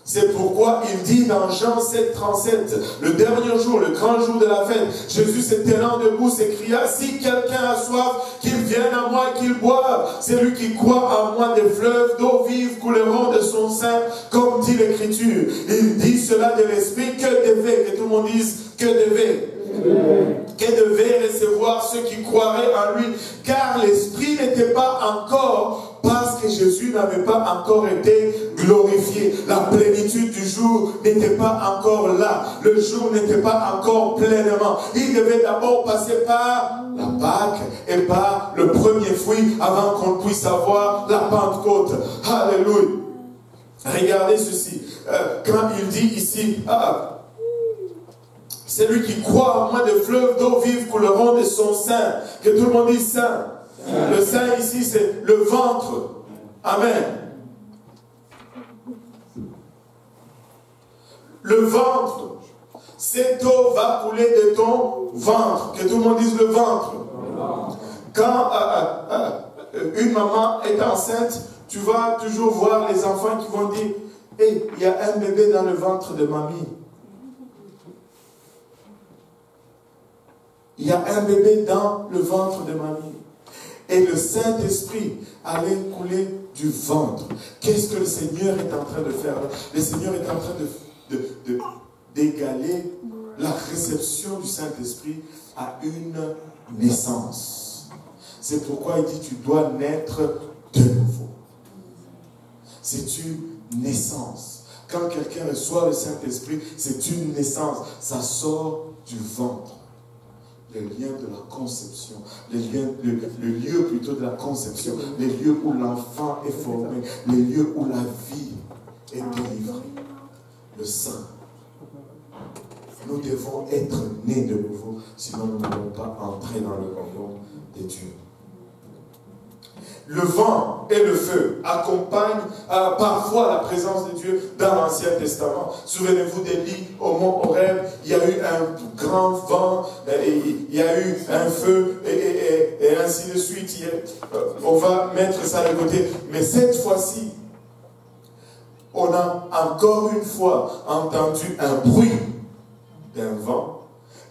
C'est pourquoi il dit dans Jean 7, 37, le dernier jour, le grand jour de la fête, Jésus se tenant debout s'écria, si quelqu'un a soif, qu'il vienne à moi et qu'il boive. Celui qui croit en moi, des fleuves d'eau vive couleront de son sein, comme dit l'Écriture. Il dit cela de l'Esprit que devait, que tout le monde dise, que devait recevoir ceux qui croiraient en lui, car l'Esprit n'était pas encore, parce que Jésus n'avait pas encore été glorifié. La plénitude du jour n'était pas encore là. Le jour n'était pas encore pleinement. Il devait d'abord passer par la Pâque et par le premier fruit avant qu'on puisse avoir la Pentecôte. Alléluia. Regardez ceci. Quand il dit ici, celui qui croit en moi, de fleuves d'eau vive couleront de son sein. Que tout le monde dise sein. Le sein ici, c'est le ventre. Amen. Le ventre. Cette eau va couler de ton ventre. Que tout le monde dise le ventre. Quand une maman est enceinte, tu vas toujours voir les enfants qui vont dire, hey, il y a un bébé dans le ventre de mamie. Il y a un bébé dans le ventre de mamie. Et le Saint-Esprit allait couler du ventre. Qu'est-ce que le Seigneur est en train de faire? Le Seigneur est en train d'égaler la réception du Saint-Esprit à une naissance. C'est pourquoi il dit, tu dois naître de nouveau. C'est une naissance. Quand quelqu'un reçoit le Saint-Esprit, c'est une naissance. Ça sort du ventre. les liens de la conception, le lieu plutôt de la conception, les lieux où l'enfant est formé, les lieux où la vie est délivrée. Le sein. Nous devons être nés de nouveau, sinon nous n'allons pas entrer dans le royaume des dieux. Le vent et le feu accompagnent parfois la présence de Dieu dans l'Ancien Testament. Souvenez-vous d'Élie au mont Horeb, il y a eu un grand vent, il y a eu un feu, et ainsi de suite. On va mettre ça de côté. Mais cette fois-ci, on a encore une fois entendu un bruit d'un vent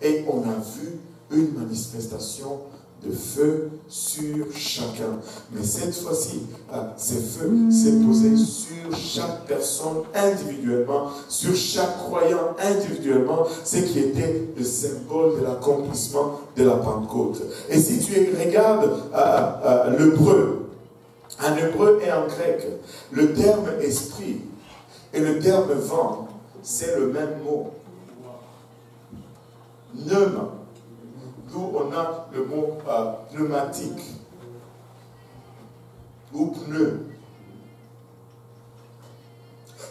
et on a vu une manifestation de feu sur chacun. Mais cette fois-ci, ce feu s'est posé sur chaque personne individuellement, sur chaque croyant individuellement, ce qui était le symbole de l'accomplissement de la Pentecôte. Et si tu regardes l'hébreu, en hébreu et en grec, le terme esprit et le terme vent, c'est le même mot. Pneuma. D'où on a le mot pneumatique ou pneu.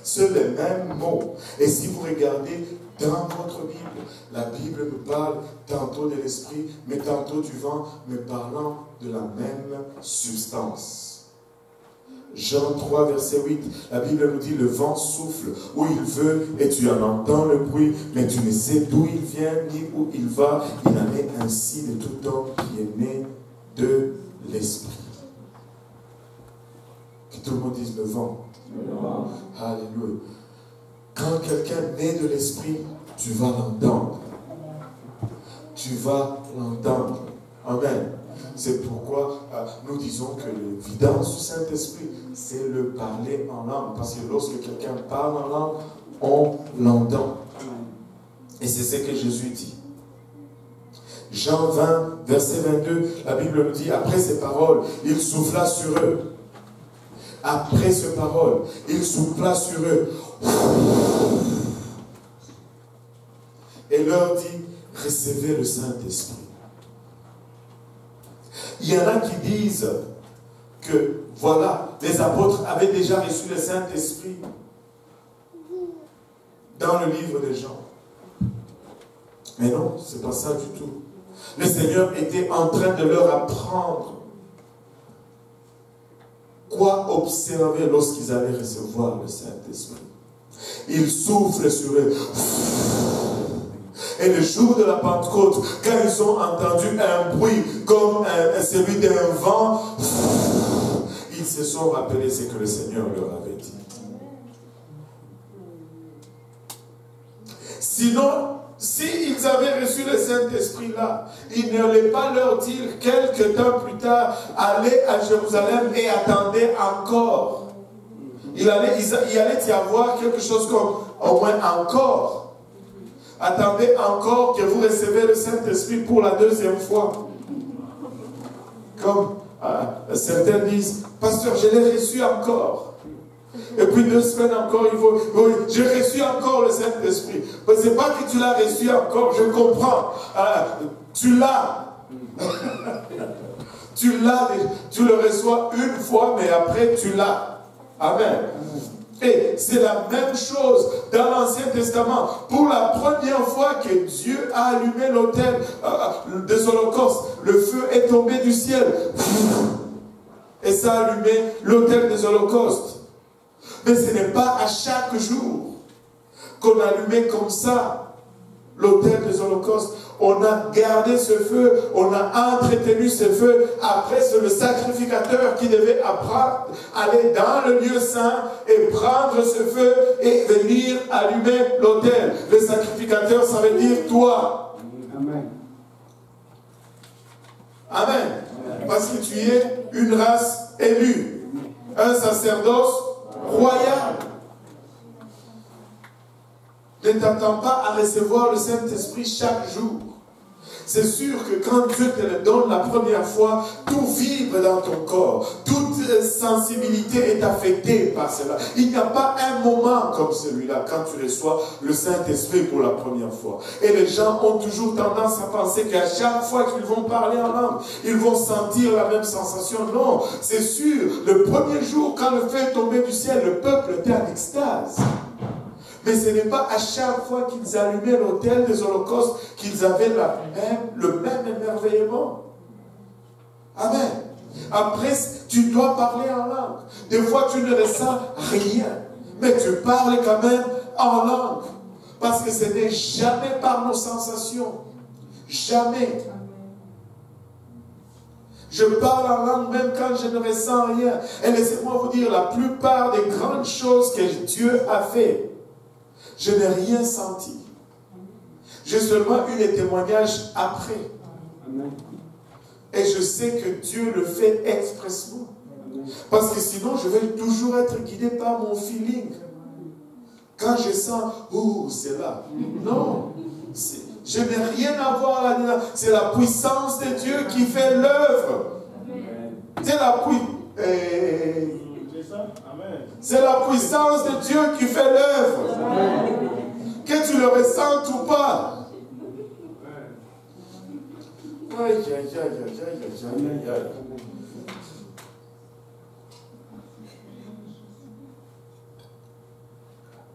C'est le même mot. Et si vous regardez dans votre Bible, la Bible nous parle tantôt de l'esprit, mais tantôt du vent, mais parlant de la même substance. Jean 3, verset 8, la Bible nous dit, le vent souffle où il veut et tu en entends le bruit, mais tu ne sais d'où il vient ni où il va. Il en est ainsi de tout homme qui est né de l'esprit. Que tout le monde dise le vent. Alléluia. Quand quelqu'un naît de l'esprit, tu vas l'entendre. Tu vas l'entendre. Amen. C'est pourquoi nous disons que l'évidence du Saint-Esprit, c'est le parler en langue. Parce que lorsque quelqu'un parle en langue, on l'entend. Et c'est ce que Jésus dit. Jean 20, verset 22, la Bible nous dit, après ces paroles, il souffla sur eux. Après ces paroles, il souffla sur eux. Et leur dit, recevez le Saint-Esprit. Il y en a qui disent que, voilà, les apôtres avaient déjà reçu le Saint-Esprit dans le livre de Jean. Mais non, ce n'est pas ça du tout. Le Seigneur était en train de leur apprendre quoi observer lorsqu'ils allaient recevoir le Saint-Esprit. Il souffle sur eux. Et le jour de la Pentecôte, quand ils ont entendu un bruit comme celui d'un vent, ils se sont rappelés ce que le Seigneur leur avait dit. Sinon, s'ils avaient reçu le Saint-Esprit là, il n'allait pas leur dire quelques temps plus tard, allez à Jérusalem et attendez encore. Il allait y avoir quelque chose comme au moins encore. Attendez encore que vous recevez le Saint-Esprit pour la deuxième fois. Comme certains disent, pasteur, je l'ai reçu encore. Et puis 2 semaines encore, il faut, oui, j'ai reçu encore le Saint-Esprit. Mais ce n'est pas que tu l'as reçu encore, je comprends. Tu l'as. Tu l'as, tu le reçois une fois, mais après tu l'as. Amen. Et c'est la même chose dans l'Ancien Testament. Pour la première fois que Dieu a allumé l'autel des holocaustes, le feu est tombé du ciel. Et ça a allumé l'autel des holocaustes. Mais ce n'est pas à chaque jour qu'on allumait comme ça l'autel des holocaustes. On a gardé ce feu, on a entretenu ce feu. Après, c'est le sacrificateur qui devait aller dans le lieu saint et prendre ce feu et venir allumer l'autel. Le sacrificateur, ça veut dire toi. Amen. Amen. Parce que tu es une race élue, un sacerdoce royal. Ne t'attends pas à recevoir le Saint-Esprit chaque jour. c'est sûr que quand Dieu te le donne la première fois, tout vibre dans ton corps. Toute sensibilité est affectée par cela. Il n'y a pas un moment comme celui-là quand tu reçois le Saint-Esprit pour la première fois. Et les gens ont toujours tendance à penser qu'à chaque fois qu'ils vont parler en langue, ils vont sentir la même sensation. Non, c'est sûr, le premier jour, quand le feu est tombé du ciel, le peuple était en extase. Mais ce n'est pas à chaque fois qu'ils allumaient l'autel des holocaustes qu'ils avaient le même émerveillement. Amen. Après, tu dois parler en langue. Des fois, tu ne ressens rien. Mais tu parles quand même en langue. Parce que ce n'est jamais par nos sensations. Jamais. Je parle en langue même quand je ne ressens rien. Et laissez-moi vous dire, la plupart des grandes choses que Dieu a fait, je n'ai rien senti. J'ai seulement eu les témoignages après. Et je sais que Dieu le fait expressément. Parce que sinon, je vais toujours être guidé par mon feeling. Quand je sens, oh, c'est là. Non. Je n'ai rien à voir là-dedans. C'est la puissance de Dieu qui fait l'œuvre. C'est la puissance. C'est la puissance de Dieu qui fait l'œuvre. Que tu le ressentes ou pas. Aïe, aïe, aïe, aïe, aïe, aïe, aïe.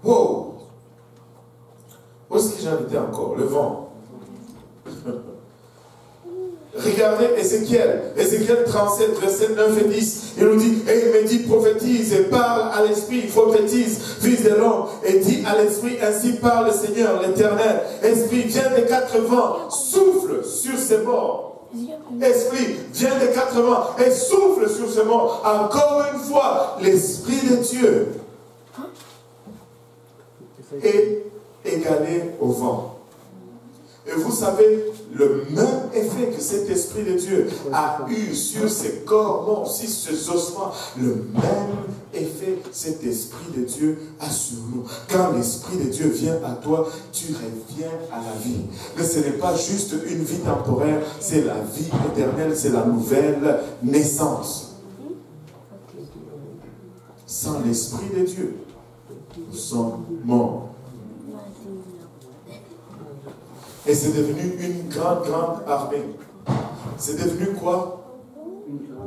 Wow. Où est-ce que j'en étais encore? Le vent. Regardez Ézéchiel 37, versets 9 et 10. Il nous dit, et il me dit, prophétise et parle à l'esprit, prophétise, fils de l'homme, et dit à l'esprit, ainsi parle le Seigneur, l'Éternel. Esprit, viens des quatre vents, souffle sur ces morts. Esprit, viens des quatre vents et souffle sur ces morts. Encore une fois, l'Esprit de Dieu est égalé au vent. Et vous savez, le même effet que cet Esprit de Dieu a eu sur ces corps morts, sur ces ossements, le même effet cet Esprit de Dieu a sur nous. Quand l'Esprit de Dieu vient à toi, tu reviens à la vie. Mais ce n'est pas juste une vie temporaire, c'est la vie éternelle, c'est la nouvelle naissance. Sans l'Esprit de Dieu, nous sommes morts. Et c'est devenu une grande armée. C'est devenu quoi?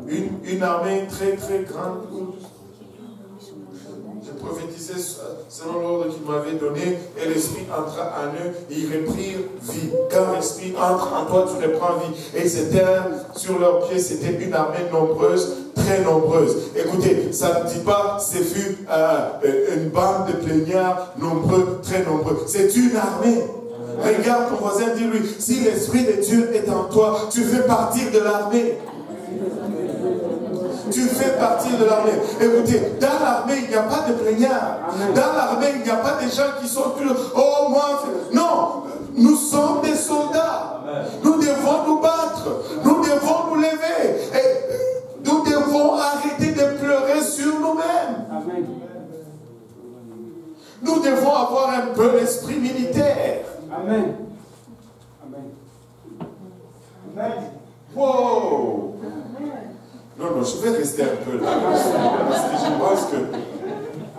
Une armée très grande. Je prophétisais selon l'ordre qu'il m'avait donné, et l'Esprit entra en eux, et ils reprirent vie. Quand l'Esprit entre en toi, tu reprends vie. Et c'était sur leurs pieds, c'était une armée nombreuse, très nombreuse. Écoutez, ça ne dit pas, c'est fut une bande de plaignards nombreux, très nombreux. C'est une armée. Regarde ton voisin, dis-lui, si l'Esprit de Dieu est en toi, tu fais partir de l'armée. Tu fais partir de l'armée. Écoutez, dans l'armée, il n'y a pas de plaignards. Dans l'armée, il n'y a pas des gens qui sont plus... Oh, moi... Non, nous sommes des soldats. Nous devons nous battre. Nous devons nous lever. Et nous devons arrêter de pleurer sur nous-mêmes. Nous devons avoir un peu l'esprit militaire. Amen. Amen. Amen. Wow. Non, je vais rester un peu là. Parce que je pense que...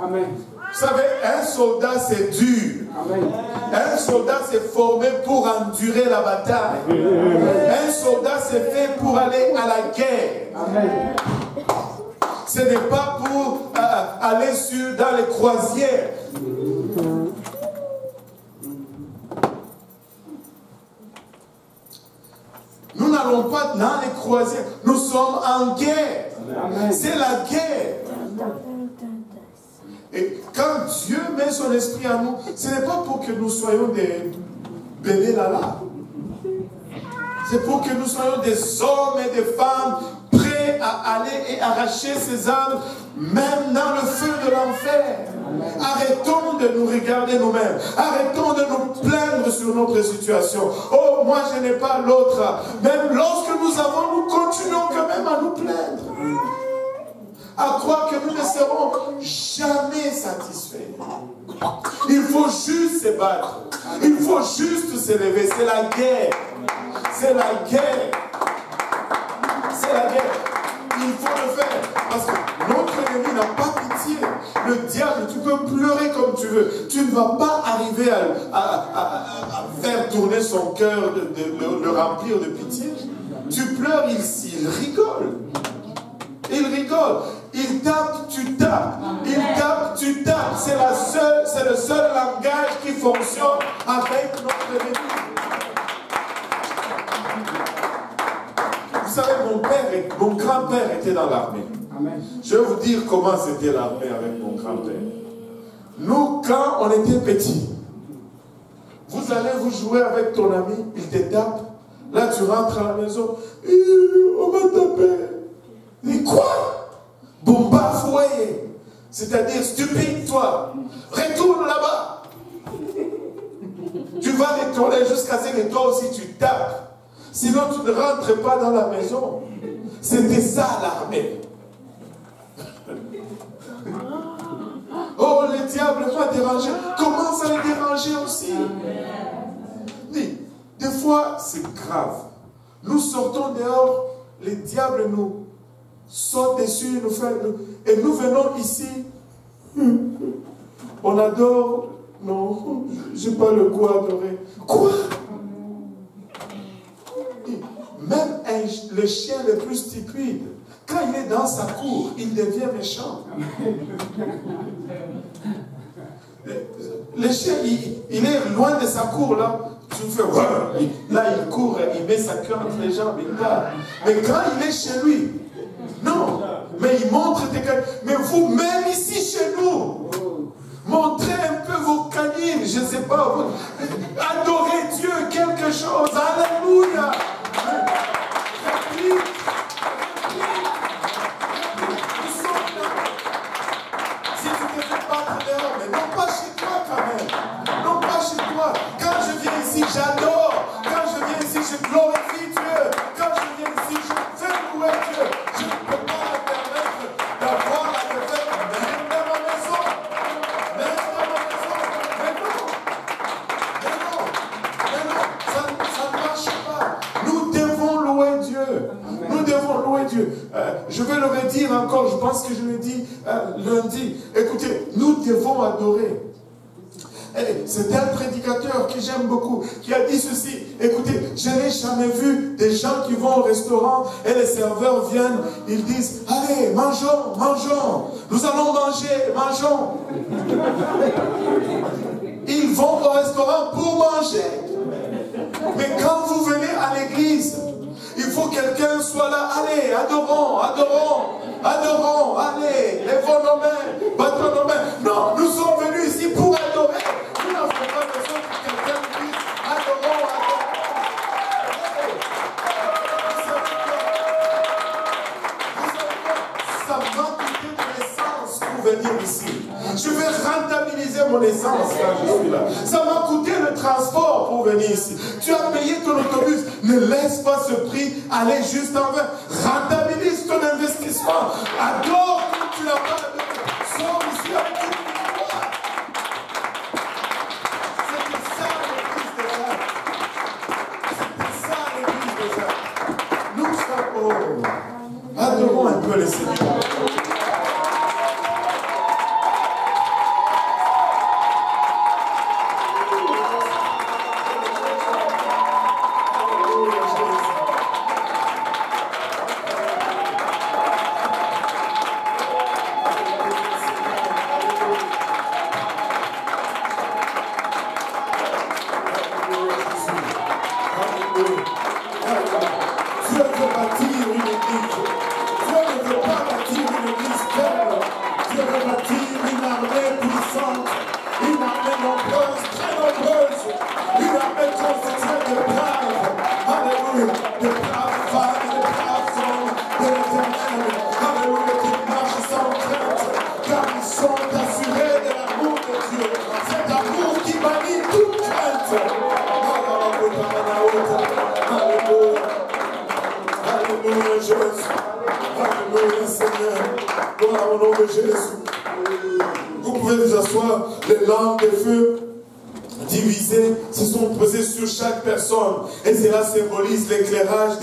Amen. Vous savez, un soldat, c'est dur. Amen. Un soldat, c'est formé pour endurer la bataille. Un soldat, c'est fait pour aller à la guerre. Amen. Ce n'est pas pour aller dans les croisières. Nous n'allons pas dans les croisières. Nous sommes en guerre. C'est la guerre. Et quand Dieu met son esprit en nous, ce n'est pas pour que nous soyons des bébés là. C'est pour que nous soyons des hommes et des femmes prêts à aller et arracher ces âmes, même dans le feu de l'enfer. Arrêtons de nous regarder nous-mêmes. Arrêtons de nous plaindre sur notre situation. Oh, moi je n'ai pas l'autre. Même lorsque nous avons, nous continuons quand même à nous plaindre. À croire que nous ne serons jamais satisfaits. Il faut juste se battre. Il faut juste se lever. C'est la guerre. C'est la guerre. C'est la guerre. Il faut le faire. Parce que notre ennemi n'a pas pitié. Le diable, tu peux pleurer comme tu veux. Tu ne vas pas arriver à faire tourner son cœur, de le remplir de pitié. Tu pleures, il rigole. Il rigole. Il tape, tu tapes. Il tape, tu tapes. C'est le seul langage qui fonctionne avec notre ennemi. Vous savez, mon grand-père était dans l'armée. Je vais vous dire comment c'était l'armée avec mon grand-père. Nous, quand on était petits, vous allez vous jouer avec ton ami, il te tape. Là, tu rentres à la maison. On m'a tapé. Mais quoi? Bomba foyer. C'est-à-dire, stupide, toi. Retourne là-bas. Tu vas retourner jusqu'à ce que toi aussi tu tapes. Sinon, tu ne rentres pas dans la maison. C'était ça l'armée. Oh, le diable va déranger. Commence à le déranger aussi. Des fois, c'est grave. Nous sortons dehors, les diables nous sautent dessus, et nous venons ici. On adore. Non, je n'ai pas le goût à adorer. Quoi? Même le chien le plus stupide, quand il est dans sa cour, il devient méchant. Le chien, il est loin de sa cour, là. Tu fais, là, il court, il met sa queue entre les jambes, il part. Mais quand il est chez lui, non. Mais il montre des canines. Mais vous, même ici, chez nous, montrez un peu vos canines, je ne sais pas. Adorez Dieu, quelque chose. Alléluia. Si tu te fais battre dehors, mais non pas chez toi quand même. Non pas chez toi. Quand je viens ici, j'adore. Quand je viens ici, je glorifie Dieu. Quand je viens ici, je fais louer Dieu. Je ne peux pas me permettre d'avoir la défaite même dans ma maison. Même dans ma maison. Mais non. Mais non. Mais non. Ça ne marche pas. Nous devons louer Dieu. Nous devons louer Dieu. Je vais le redire encore, je pense que je l'ai dit lundi. Écoutez, nous devons adorer. C'est un prédicateur que j'aime beaucoup, qui a dit ceci. Écoutez, je n'ai jamais vu des gens qui vont au restaurant et les serveurs viennent, ils disent, allez, mangeons, mangeons, nous allons manger, mangeons. Ils vont au restaurant pour manger. Mais quand vous venez à l'église, il faut que quelqu'un soit là. Allez, adorons, adorons, adorons. Allez, lèvons nos mains, battons nos mains. Non, nous sommes venus ici pour adorer. Nous n'avons pas besoin que quelqu'un nous dise adorons, adorons. Ça m'a coûté de l'essence pour venir ici. Je vais rentabiliser mon essence quand je suis là. Ça m'a coûté le transport pour venir ici. Tu as payé ton autobus. Ne laisse pas ce prix aller juste en vain. Rentabilise ton investissement. Adore comme tu l'as pas adoré. Sors ici avec une victoire. C'était ça l'église de Jacques. C'était ça l'église de Jacques. Nous sommes adorons un peu le Seigneur. divisés, se sont posés sur chaque personne. Et cela symbolise l'éclairage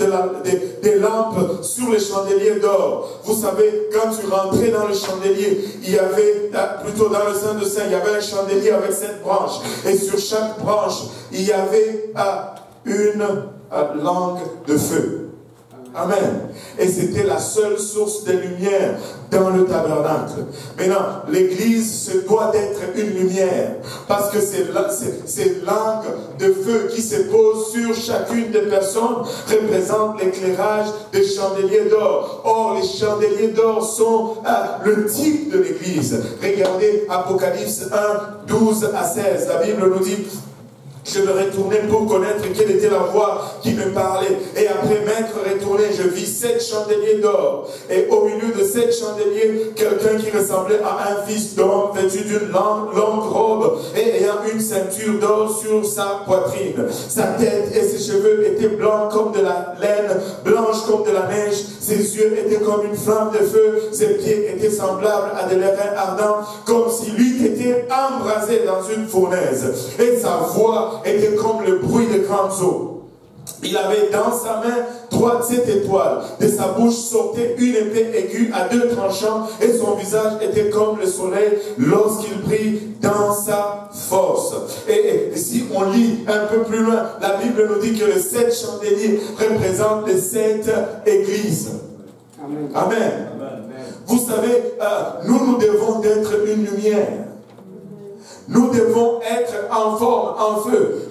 des lampes sur les chandeliers d'or. Vous savez, quand tu rentrais dans le chandelier, il y avait, plutôt dans le Saint de Saint, il y avait un chandelier avec 7 branches. Et sur chaque branche, il y avait une langue de feu. Amen. Et c'était la seule source de lumière dans le tabernacle. Maintenant, l'église se doit d'être une lumière. Parce que ces langues de feu qui se posent sur chacune des personnes représentent l'éclairage des chandeliers d'or. Or, les chandeliers d'or sont le type de l'église. Regardez Apocalypse 1, 12 à 16. La Bible nous dit: je me retournais pour connaître quelle était la voix qui me parlait. Et après m'être retourné, je vis 7 chandeliers d'or. Et au milieu de 7 chandeliers, quelqu'un qui ressemblait à un fils d'homme, vêtu d'une longue robe et ayant une ceinture d'or sur sa poitrine. Sa tête et ses cheveux étaient blancs comme de la laine, blanches comme de la neige. Ses yeux étaient comme une flamme de feu. Ses pieds étaient semblables à des lérins ardents, comme s'il eût été embrasé dans une fournaise. Et sa voix était comme le bruit de grandes eaux. Il avait dans sa main 7 étoiles. De sa bouche sortait une épée aiguë à 2 tranchants, et son visage était comme le soleil lorsqu'il brille dans sa force. Et si on lit un peu plus loin, la Bible nous dit que les 7 chandeliers représentent les 7 églises. Amen. Amen. Vous savez, nous devons être une lumière. Nous devons être en forme, en feu.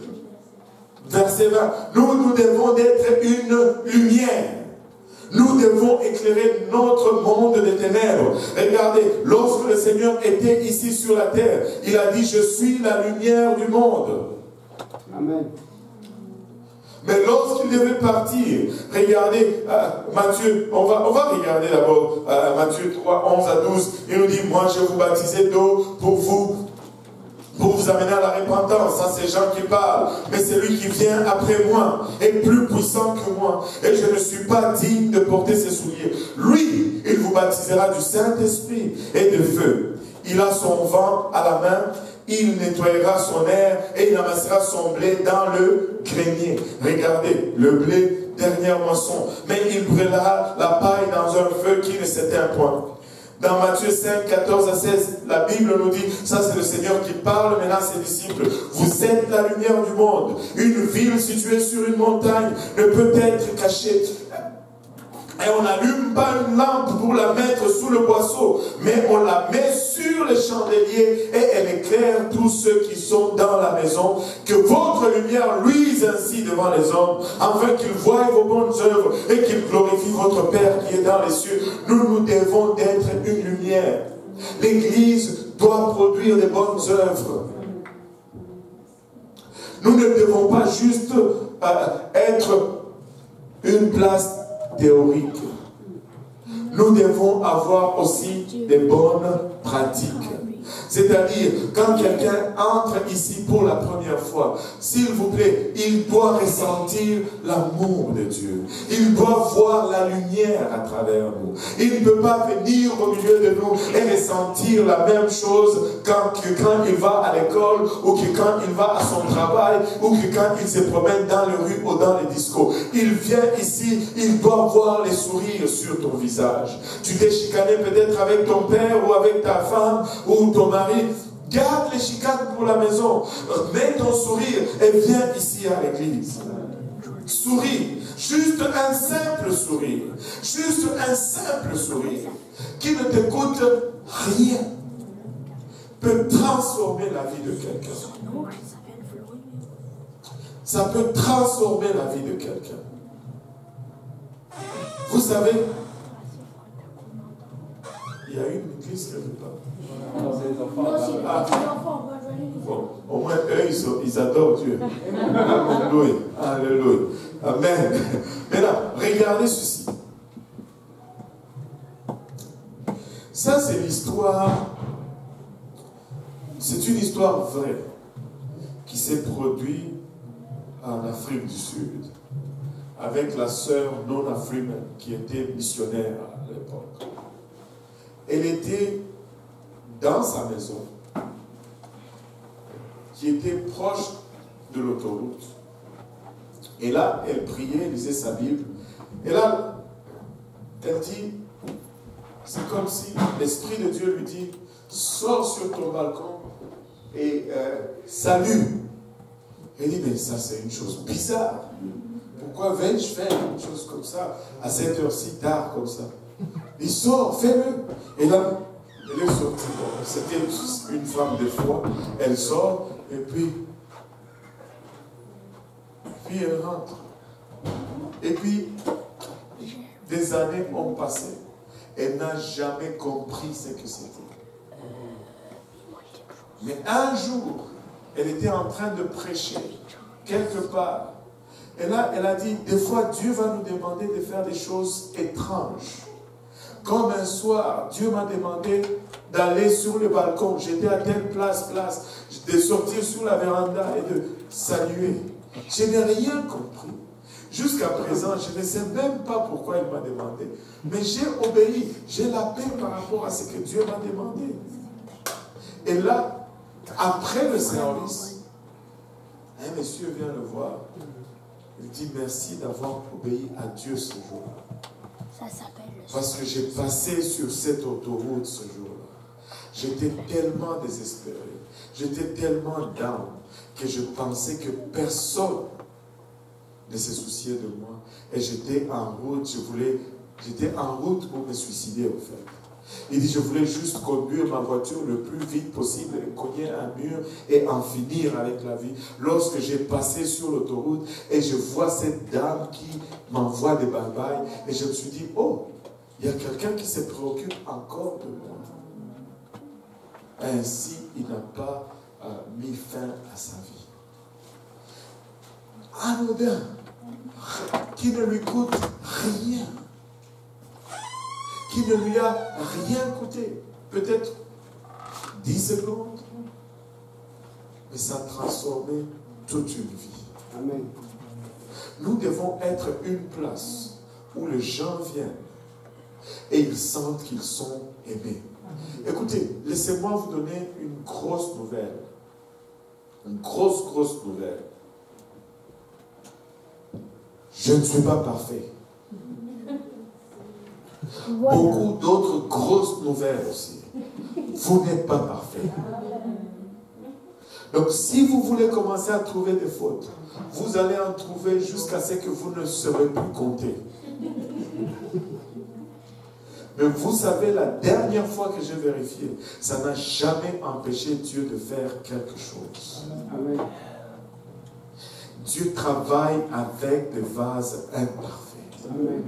Verset 20. Nous devons être une lumière. Nous devons éclairer notre monde des ténèbres. Regardez, lorsque le Seigneur était ici sur la terre, il a dit: je suis la lumière du monde. Amen. Mais lorsqu'il devait partir, regardez Matthieu, on va regarder d'abord Matthieu 3, 11 à 12. Il nous dit: moi je vous baptisais d'eau pour vous amener à la repentance. Ça, c'est Jean qui parle. Mais celui qui vient après moi est plus puissant que moi. Et je ne suis pas digne de porter ses souliers. Lui, il vous baptisera du Saint-Esprit et de feu. Il a son vent à la main. Il nettoyera son air et il amassera son blé dans le grenier. Regardez, le blé, dernière moisson. Mais il brûlera la paille dans un feu qui ne s'éteint point. Dans Matthieu 5, 14 à 16, la Bible nous dit, ça c'est le Seigneur qui parle maintenant à ses disciples: vous êtes la lumière du monde. Une ville située sur une montagne ne peut être cachée. Et on n'allume pas une lampe pour la mettre sous le boisseau, mais on la met sur le chandelier et elle éclaire tous ceux qui sont dans la maison. Que votre lumière luise ainsi devant les hommes, afin qu'ils voient vos bonnes œuvres et qu'ils glorifient votre Père qui est dans les cieux. Nous devons être une lumière. L'Église doit produire des bonnes œuvres. Nous ne devons pas juste être une place théorique. Nous devons avoir aussi des bonnes pratiques. C'est-à-dire, quand quelqu'un entre ici pour la première fois, s'il vous plaît, il doit ressentir l'amour de Dieu. Il doit voir la lumière à travers nous. Il ne peut pas venir au milieu de nous et ressentir la même chose quand il va à l'école, ou que quand il va à son travail, ou que quand il se promène dans les rues ou dans les discos. Il vient ici, il doit voir les sourires sur ton visage. Tu t'es chicané peut-être avec ton père ou avec ta femme ou ton mari. Garde les chicanes pour la maison. Mets ton sourire et viens ici à l'église. Souris. Juste un simple sourire. Juste un simple sourire qui ne te coûte rien peut transformer la vie de quelqu'un. Ça peut transformer la vie de quelqu'un. Vous savez, il y a une église quelque part. Bon, au moins eux, ils adorent Dieu. Alléluia. Alléluia. Amen. Maintenant, regardez ceci. Ça, c'est l'histoire. C'est une histoire vraie qui s'est produite en Afrique du Sud avec la sœur Nona Freeman qui était missionnaire à l'époque. Elle était dans sa maison. qui était proche de l'autoroute. Et là, elle priait, elle lisait sa Bible. Et là, elle dit, c'est comme si l'Esprit de Dieu lui dit, sors sur ton balcon et salue. Elle dit, mais ça c'est une chose bizarre. Pourquoi vais-je faire une chose comme ça à cette heure-ci tard comme ça? Il sort, fais-le. Et là, elle est sortie. Bon, c'était une femme de foi. Elle sort et puis elle rentre. Et puis, des années ont passé. Elle n'a jamais compris ce que c'était. Mais un jour, elle était en train de prêcher quelque part. Et là, elle a dit, des fois, Dieu va nous demander de faire des choses étranges. Comme un soir, Dieu m'a demandé d'aller sur le balcon. J'étais à telle place, de sortir sur la véranda et de saluer. Je n'ai rien compris. Jusqu'à présent, je ne sais même pas pourquoi il m'a demandé. Mais j'ai obéi. J'ai la paix par rapport à ce que Dieu m'a demandé. Et là, après le service, un monsieur vient le voir. Il dit merci d'avoir obéi à Dieu ce jour-là. Ça s'appelle le... Parce que j'ai passé sur cette autoroute ce jour-là. J'étais tellement désespéré. J'étais tellement down que je pensais que personne ne se souciait de moi. Et j'étais en route, j'étais en route pour me suicider au fait. Il dit, je voulais juste conduire ma voiture le plus vite possible et cogner un mur et en finir avec la vie. Lorsque j'ai passé sur l'autoroute et je vois cette dame qui m'envoie des bye-bye et je me suis dit, oh, il y a quelqu'un qui se préoccupe encore de moi. Ainsi, il n'a pas mis fin à sa vie. Anodin, qui ne lui coûte rien. Qui ne lui a rien coûté. Peut-être 10 secondes. Mais ça a transformé toute une vie. Amen. Nous devons être une place où les gens viennent et ils sentent qu'ils sont aimés. Écoutez, laissez-moi vous donner une grosse nouvelle. Une grosse nouvelle. Je ne suis pas parfait. Voilà. Beaucoup d'autres grosses nouvelles aussi. Vous n'êtes pas parfait. Donc si vous voulez commencer à trouver des fautes, vous allez en trouver jusqu'à ce que vous ne saurez plus compter. Mais vous savez, la dernière fois que j'ai vérifié, ça n'a jamais empêché Dieu de faire quelque chose. Amen. Dieu travaille avec des vases imparfaits. Amen.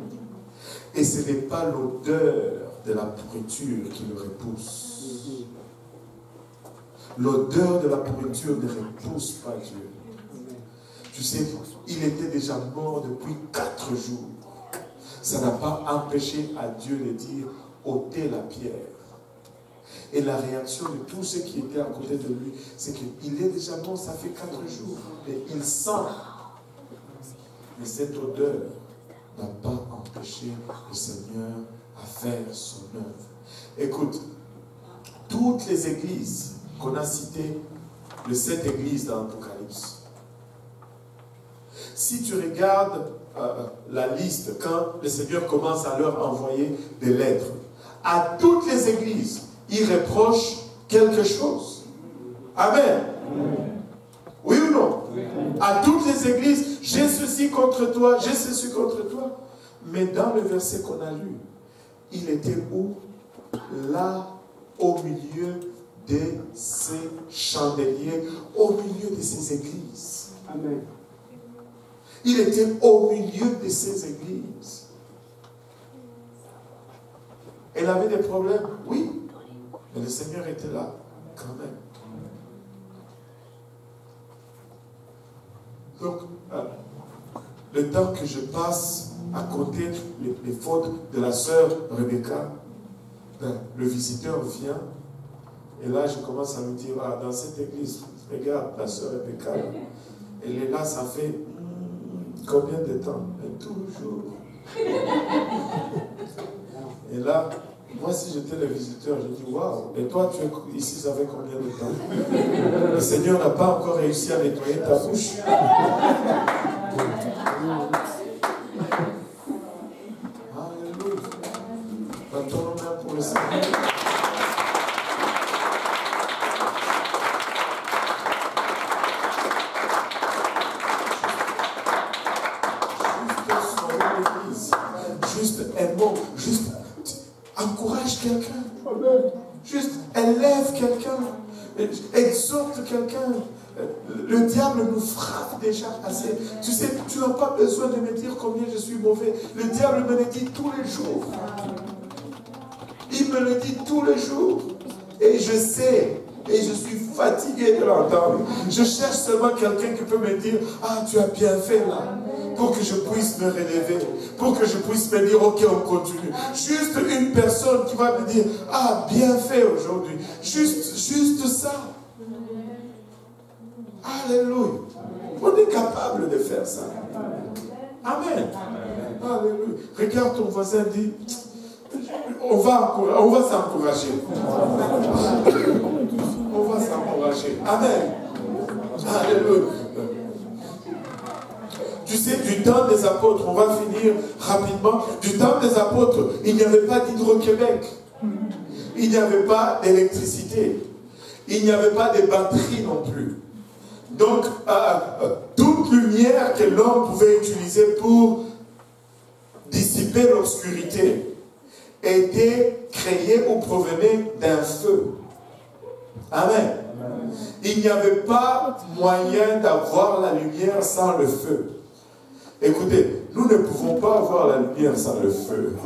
Et ce n'est pas l'odeur de la pourriture qui le repousse. L'odeur de la pourriture ne repousse pas Dieu. Tu sais, il était déjà mort depuis 4 jours. Ça n'a pas empêché à Dieu de dire, ôtez la pierre. Et la réaction de tous ceux qui étaient à côté de lui, c'est qu'il est déjà mort, ça fait 4 jours. Et il sent. Mais cette odeur n'a pas empêché le Seigneur à faire son œuvre. Écoute, toutes les églises qu'on a citées, les 7 églises dans l'Apocalypse, si tu regardes la liste, quand le Seigneur commence à leur envoyer des lettres, à toutes les églises, il reproche quelque chose. Amen. Oui ou non? À toutes les églises, j'ai ceci contre toi, j'ai ceci contre toi. Mais dans le verset qu'on a lu, il était où? Là, au milieu de ces chandeliers, au milieu de ces églises. Amen. Il était au milieu de ces églises. Elle avait des problèmes, oui. Mais le Seigneur était là, quand même. Donc, le temps que je passe à côté les fautes de la sœur Rebecca, le visiteur vient, et là je commence à me dire, ah, dans cette église, regarde la sœur Rebecca, elle est là, ça fait combien de temps? Et toujours. Et là, Moi, si j'étais le visiteur, je dis waouh, et toi, tu es ici, ça fait combien de temps? Le Seigneur n'a pas encore réussi à nettoyer ta bouche. Alléluia. Battons nos mains pour le Seigneur. Juste un mot, juste encourage quelqu'un, juste élève quelqu'un, exhorte quelqu'un. Le diable nous frappe déjà assez. Tu sais, tu n'as pas besoin de me dire combien je suis mauvais. Le diable me le dit tous les jours. Il me le dit tous les jours. Et je sais. Et je suis fatigué de l'entendre. Je cherche seulement quelqu'un qui peut me dire, ah, tu as bien fait là. Pour que je puisse me relever. Pour que je puisse me dire, ok, on continue. Juste une personne qui va me dire, ah, bien fait aujourd'hui. Juste ça. Alléluia. On est capable de faire ça. Amen. Alléluia. Regarde ton voisin, dit, on va s'encourager. On va s'encourager. Amen. Alléluia. Tu sais, du temps des apôtres, on va finir rapidement. Du temps des apôtres, il n'y avait pas d'Hydro-Québec. Il n'y avait pas d'électricité. Il n'y avait pas de batterie non plus. Donc, toute lumière que l'homme pouvait utiliser pour dissiper l'obscurité était créée ou provenait d'un feu. Amen. Il n'y avait pas moyen d'avoir la lumière sans le feu. Écoutez, nous ne pouvons pas avoir la lumière sans le feu.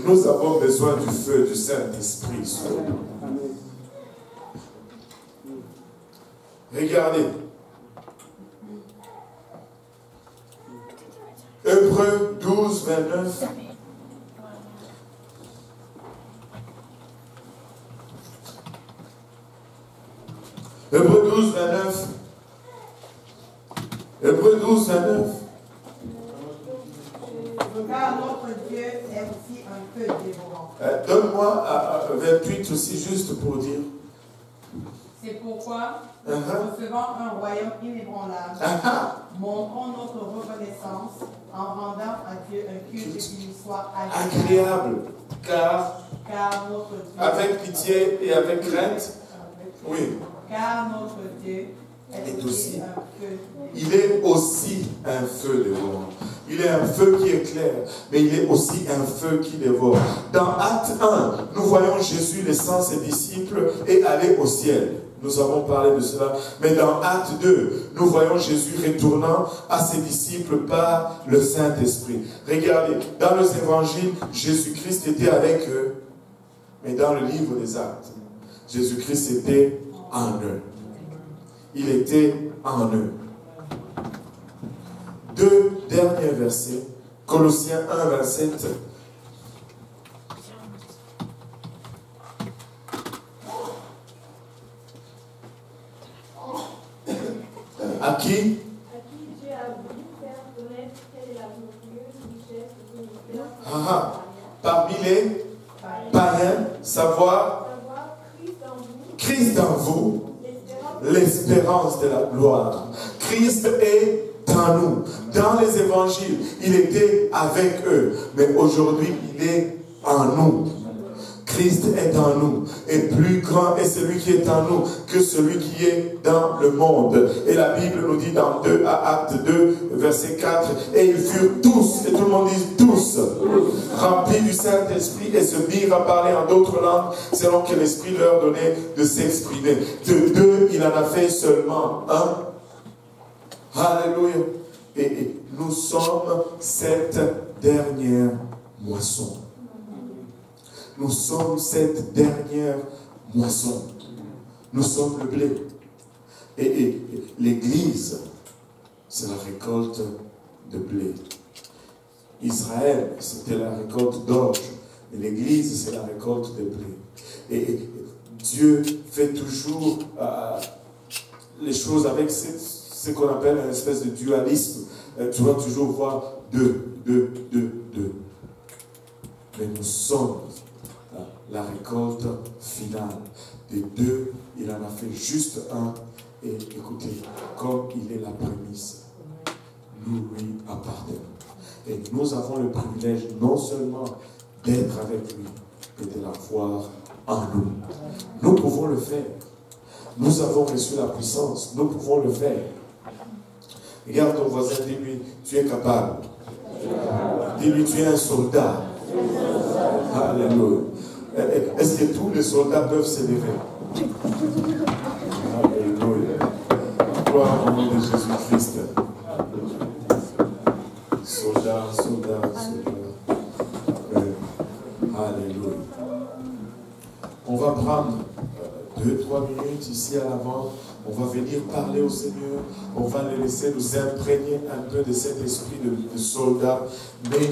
Nous avons besoin du feu du Saint-Esprit sur nous. Regardez. Hébreux 12, 29. Hébreux 12, 29. Hébreux 12, 29. Car notre Dieu est aussi un feu dévorant. Donne-moi 28 aussi, juste pour dire. C'est pourquoi, recevant un royaume inébranlable, montrons notre reconnaissance en rendant à Dieu un culte qui lui soit agréable. Car notre Dieu, avec pitié et avec crainte, oui. Car notre Dieu est aussi un feu. Il est aussi un feu dévorant. Il est un feu qui éclaire, mais il est aussi un feu qui dévore. Dans Acte 1, nous voyons Jésus laissant ses disciples et aller au ciel. Nous avons parlé de cela. Mais dans Acte 2, nous voyons Jésus retournant à ses disciples par le Saint-Esprit. Regardez, dans les évangiles, Jésus-Christ était avec eux. Mais dans le livre des Actes, Jésus-Christ était en eux. Il était en eux. Deux derniers versets. Colossiens 1, 27. À qui Dieu a voulu faire connaître quelle est la glorieuse richesse de son mystère. Parmi les païens, savoir Christ en vous, l'espérance de la gloire. Christ est en nous. Dans les évangiles, il était avec eux. Mais aujourd'hui, il est en nous. Christ est en nous. Et plus grand est celui qui est en nous que celui qui est dans le monde. Et la Bible nous dit dans Acte 2, verset 4, et ils furent tous, et tout le monde dit tous, remplis du Saint-Esprit et se mirent à parler en d'autres langues selon que l'Esprit leur donnait de s'exprimer. De deux, il en a fait seulement un. Alléluia. Et nous sommes cette dernière moisson. Nous sommes cette dernière moisson. Nous sommes le blé. Et l'Église, c'est la récolte de blé. Israël, c'était la récolte d'orge. Et l'Église, c'est la récolte de blé. Et Dieu fait toujours les choses avec ce qu'on appelle une espèce de dualisme. Tu vas toujours voir deux. Mais nous sommes la récolte finale. Des deux, il en a fait juste un. Et écoutez, comme il est la prémisse, nous lui appartenons. Et nous avons le privilège non seulement d'être avec lui, mais de l'avoir en nous. Nous pouvons le faire. Nous avons reçu la puissance. Nous pouvons le faire. Regarde ton voisin, dis-lui, tu es capable. Dis-lui, tu es un soldat. Alléluia. Est-ce que tous les soldats peuvent s'élever? Alléluia. Gloire au nom de Jésus-Christ. Soldat, soldat, soldat. Alléluia. On va prendre 2-3 minutes ici à l'avant. On va venir parler au Seigneur. On va le laisser nous imprégner un peu de cet esprit de soldat. Mais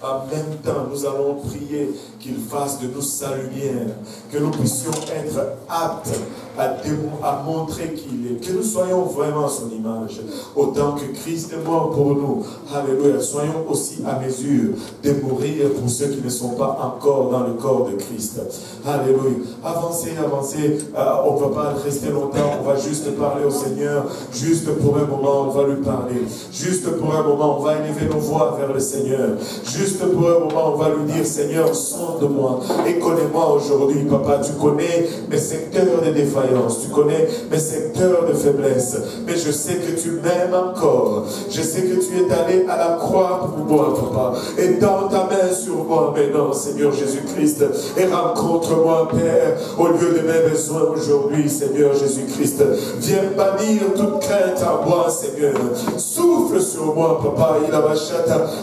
en même temps, nous allons prier qu'il fasse de nous sa lumière. Que nous puissions être aptes à montrer qu'il est. Que nous soyons vraiment son image. Autant que Christ est mort pour nous. Alléluia. Soyons aussi à mesure de mourir pour ceux qui ne sont pas encore dans le corps de Christ. Alléluia. Avancez, avancez. On ne va pas rester longtemps. On va juste parler au Seigneur. Juste pour un moment, on va lui parler. Juste pour un moment, on va élever nos voix vers le Seigneur. Juste pour un moment, on va lui dire, Seigneur, sonde-moi et connais-moi aujourd'hui, Papa. Tu connais mes secteurs de défaillance. Tu connais mes secteurs de faiblesse. Mais je sais que tu m'aimes encore. Je sais que tu es allé à la croix pour moi, Papa. Étends ta main sur moi maintenant, Seigneur Jésus-Christ. Et rencontre-moi, Père, au lieu de mes besoins aujourd'hui, Seigneur Jésus-Christ. Viens bannir toute crainte en moi, Seigneur. Souffle sur moi, Papa,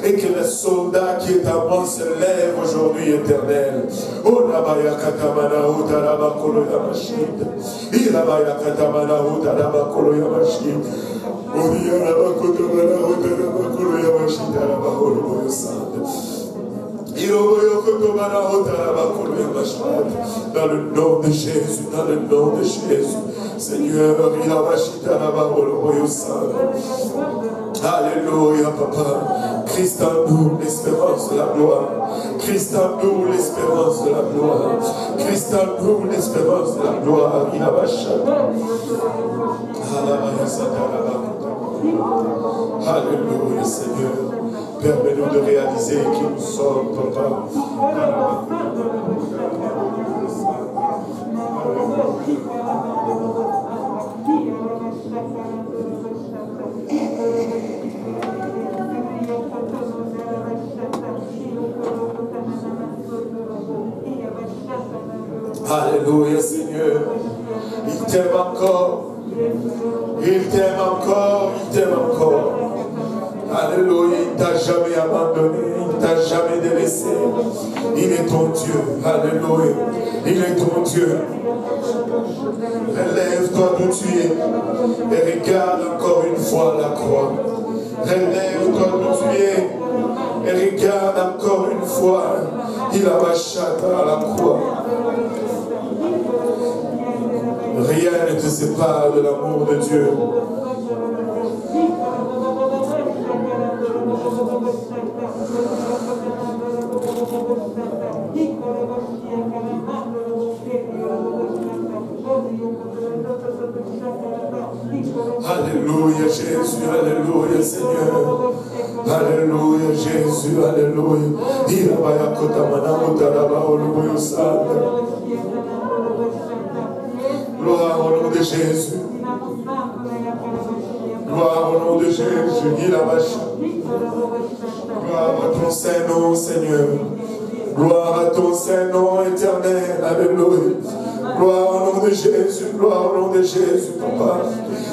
et que le soldat qui est en moi se lève aujourd'hui, Éternel. Oh, Rabaya Katamana, Utaraba Kolo Yamashid. Irabaya Katamana, Utaraba Kolo Yamashid. Oh, Yaraba Kotamana, Utaraba Kolo Yamashid, Araba Holo Yosad. Dans le nom de Jésus, dans le nom de Jésus, Seigneur, alléluia, Papa. Christ en nous, l'espérance de la gloire. Christ en nous, l'espérance de la gloire. Christ en nous, l'espérance de la gloire. Alléluia, Seigneur. Permets-nous de réaliser qui nous sommes, Papa. Alléluia, Seigneur. Il t'aime encore. Il t'aime encore. Il t'aime encore. Alléluia, il ne t'a jamais abandonné, il ne t'a jamais délaissé. Il est ton Dieu. Alléluia, il est ton Dieu. Relève-toi d'où tu es et regarde encore une fois la croix. Relève-toi d'où tu es et regarde encore une fois. Il a bachata à la croix. Rien ne te sépare de l'amour de Dieu. Alléluia Jésus, alléluia Seigneur. Alléluia Jésus, alléluia. Gloire au nom de Jésus. Gloire au nom de Jésus. Gloire à ton Saint-Nom, Seigneur. Gloire à ton Saint-Nom éternel. Alléluia. Gloire au nom de Jésus. Gloire au nom de Jésus, Papa.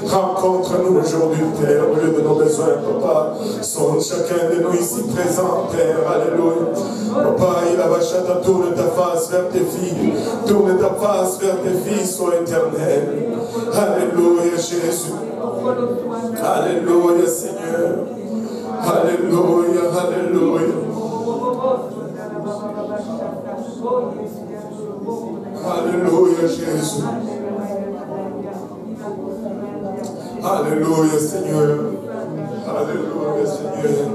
Rencontre-nous aujourd'hui, Père, au lieu de nos besoins, Papa. Sonde chacun de nous ici présents, Père. Alléluia. Papa, il a bachata, tourne ta face vers tes filles. Tourne ta face vers tes filles, sois éternel. Alléluia, Jésus. Alléluia, Seigneur. Alléluia, alléluia. Alléluia, Jésus. Alléluia, Seigneur. Alléluia, Seigneur.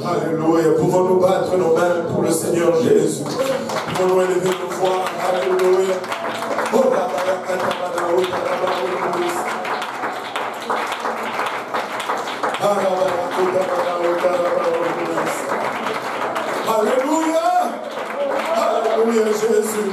Alléluia, Pouvons-nous battre nos mains pour le Seigneur Jésus? Pouvons-nous élever nos voix? Alléluia. Alléluia. Alléluia, Jésus.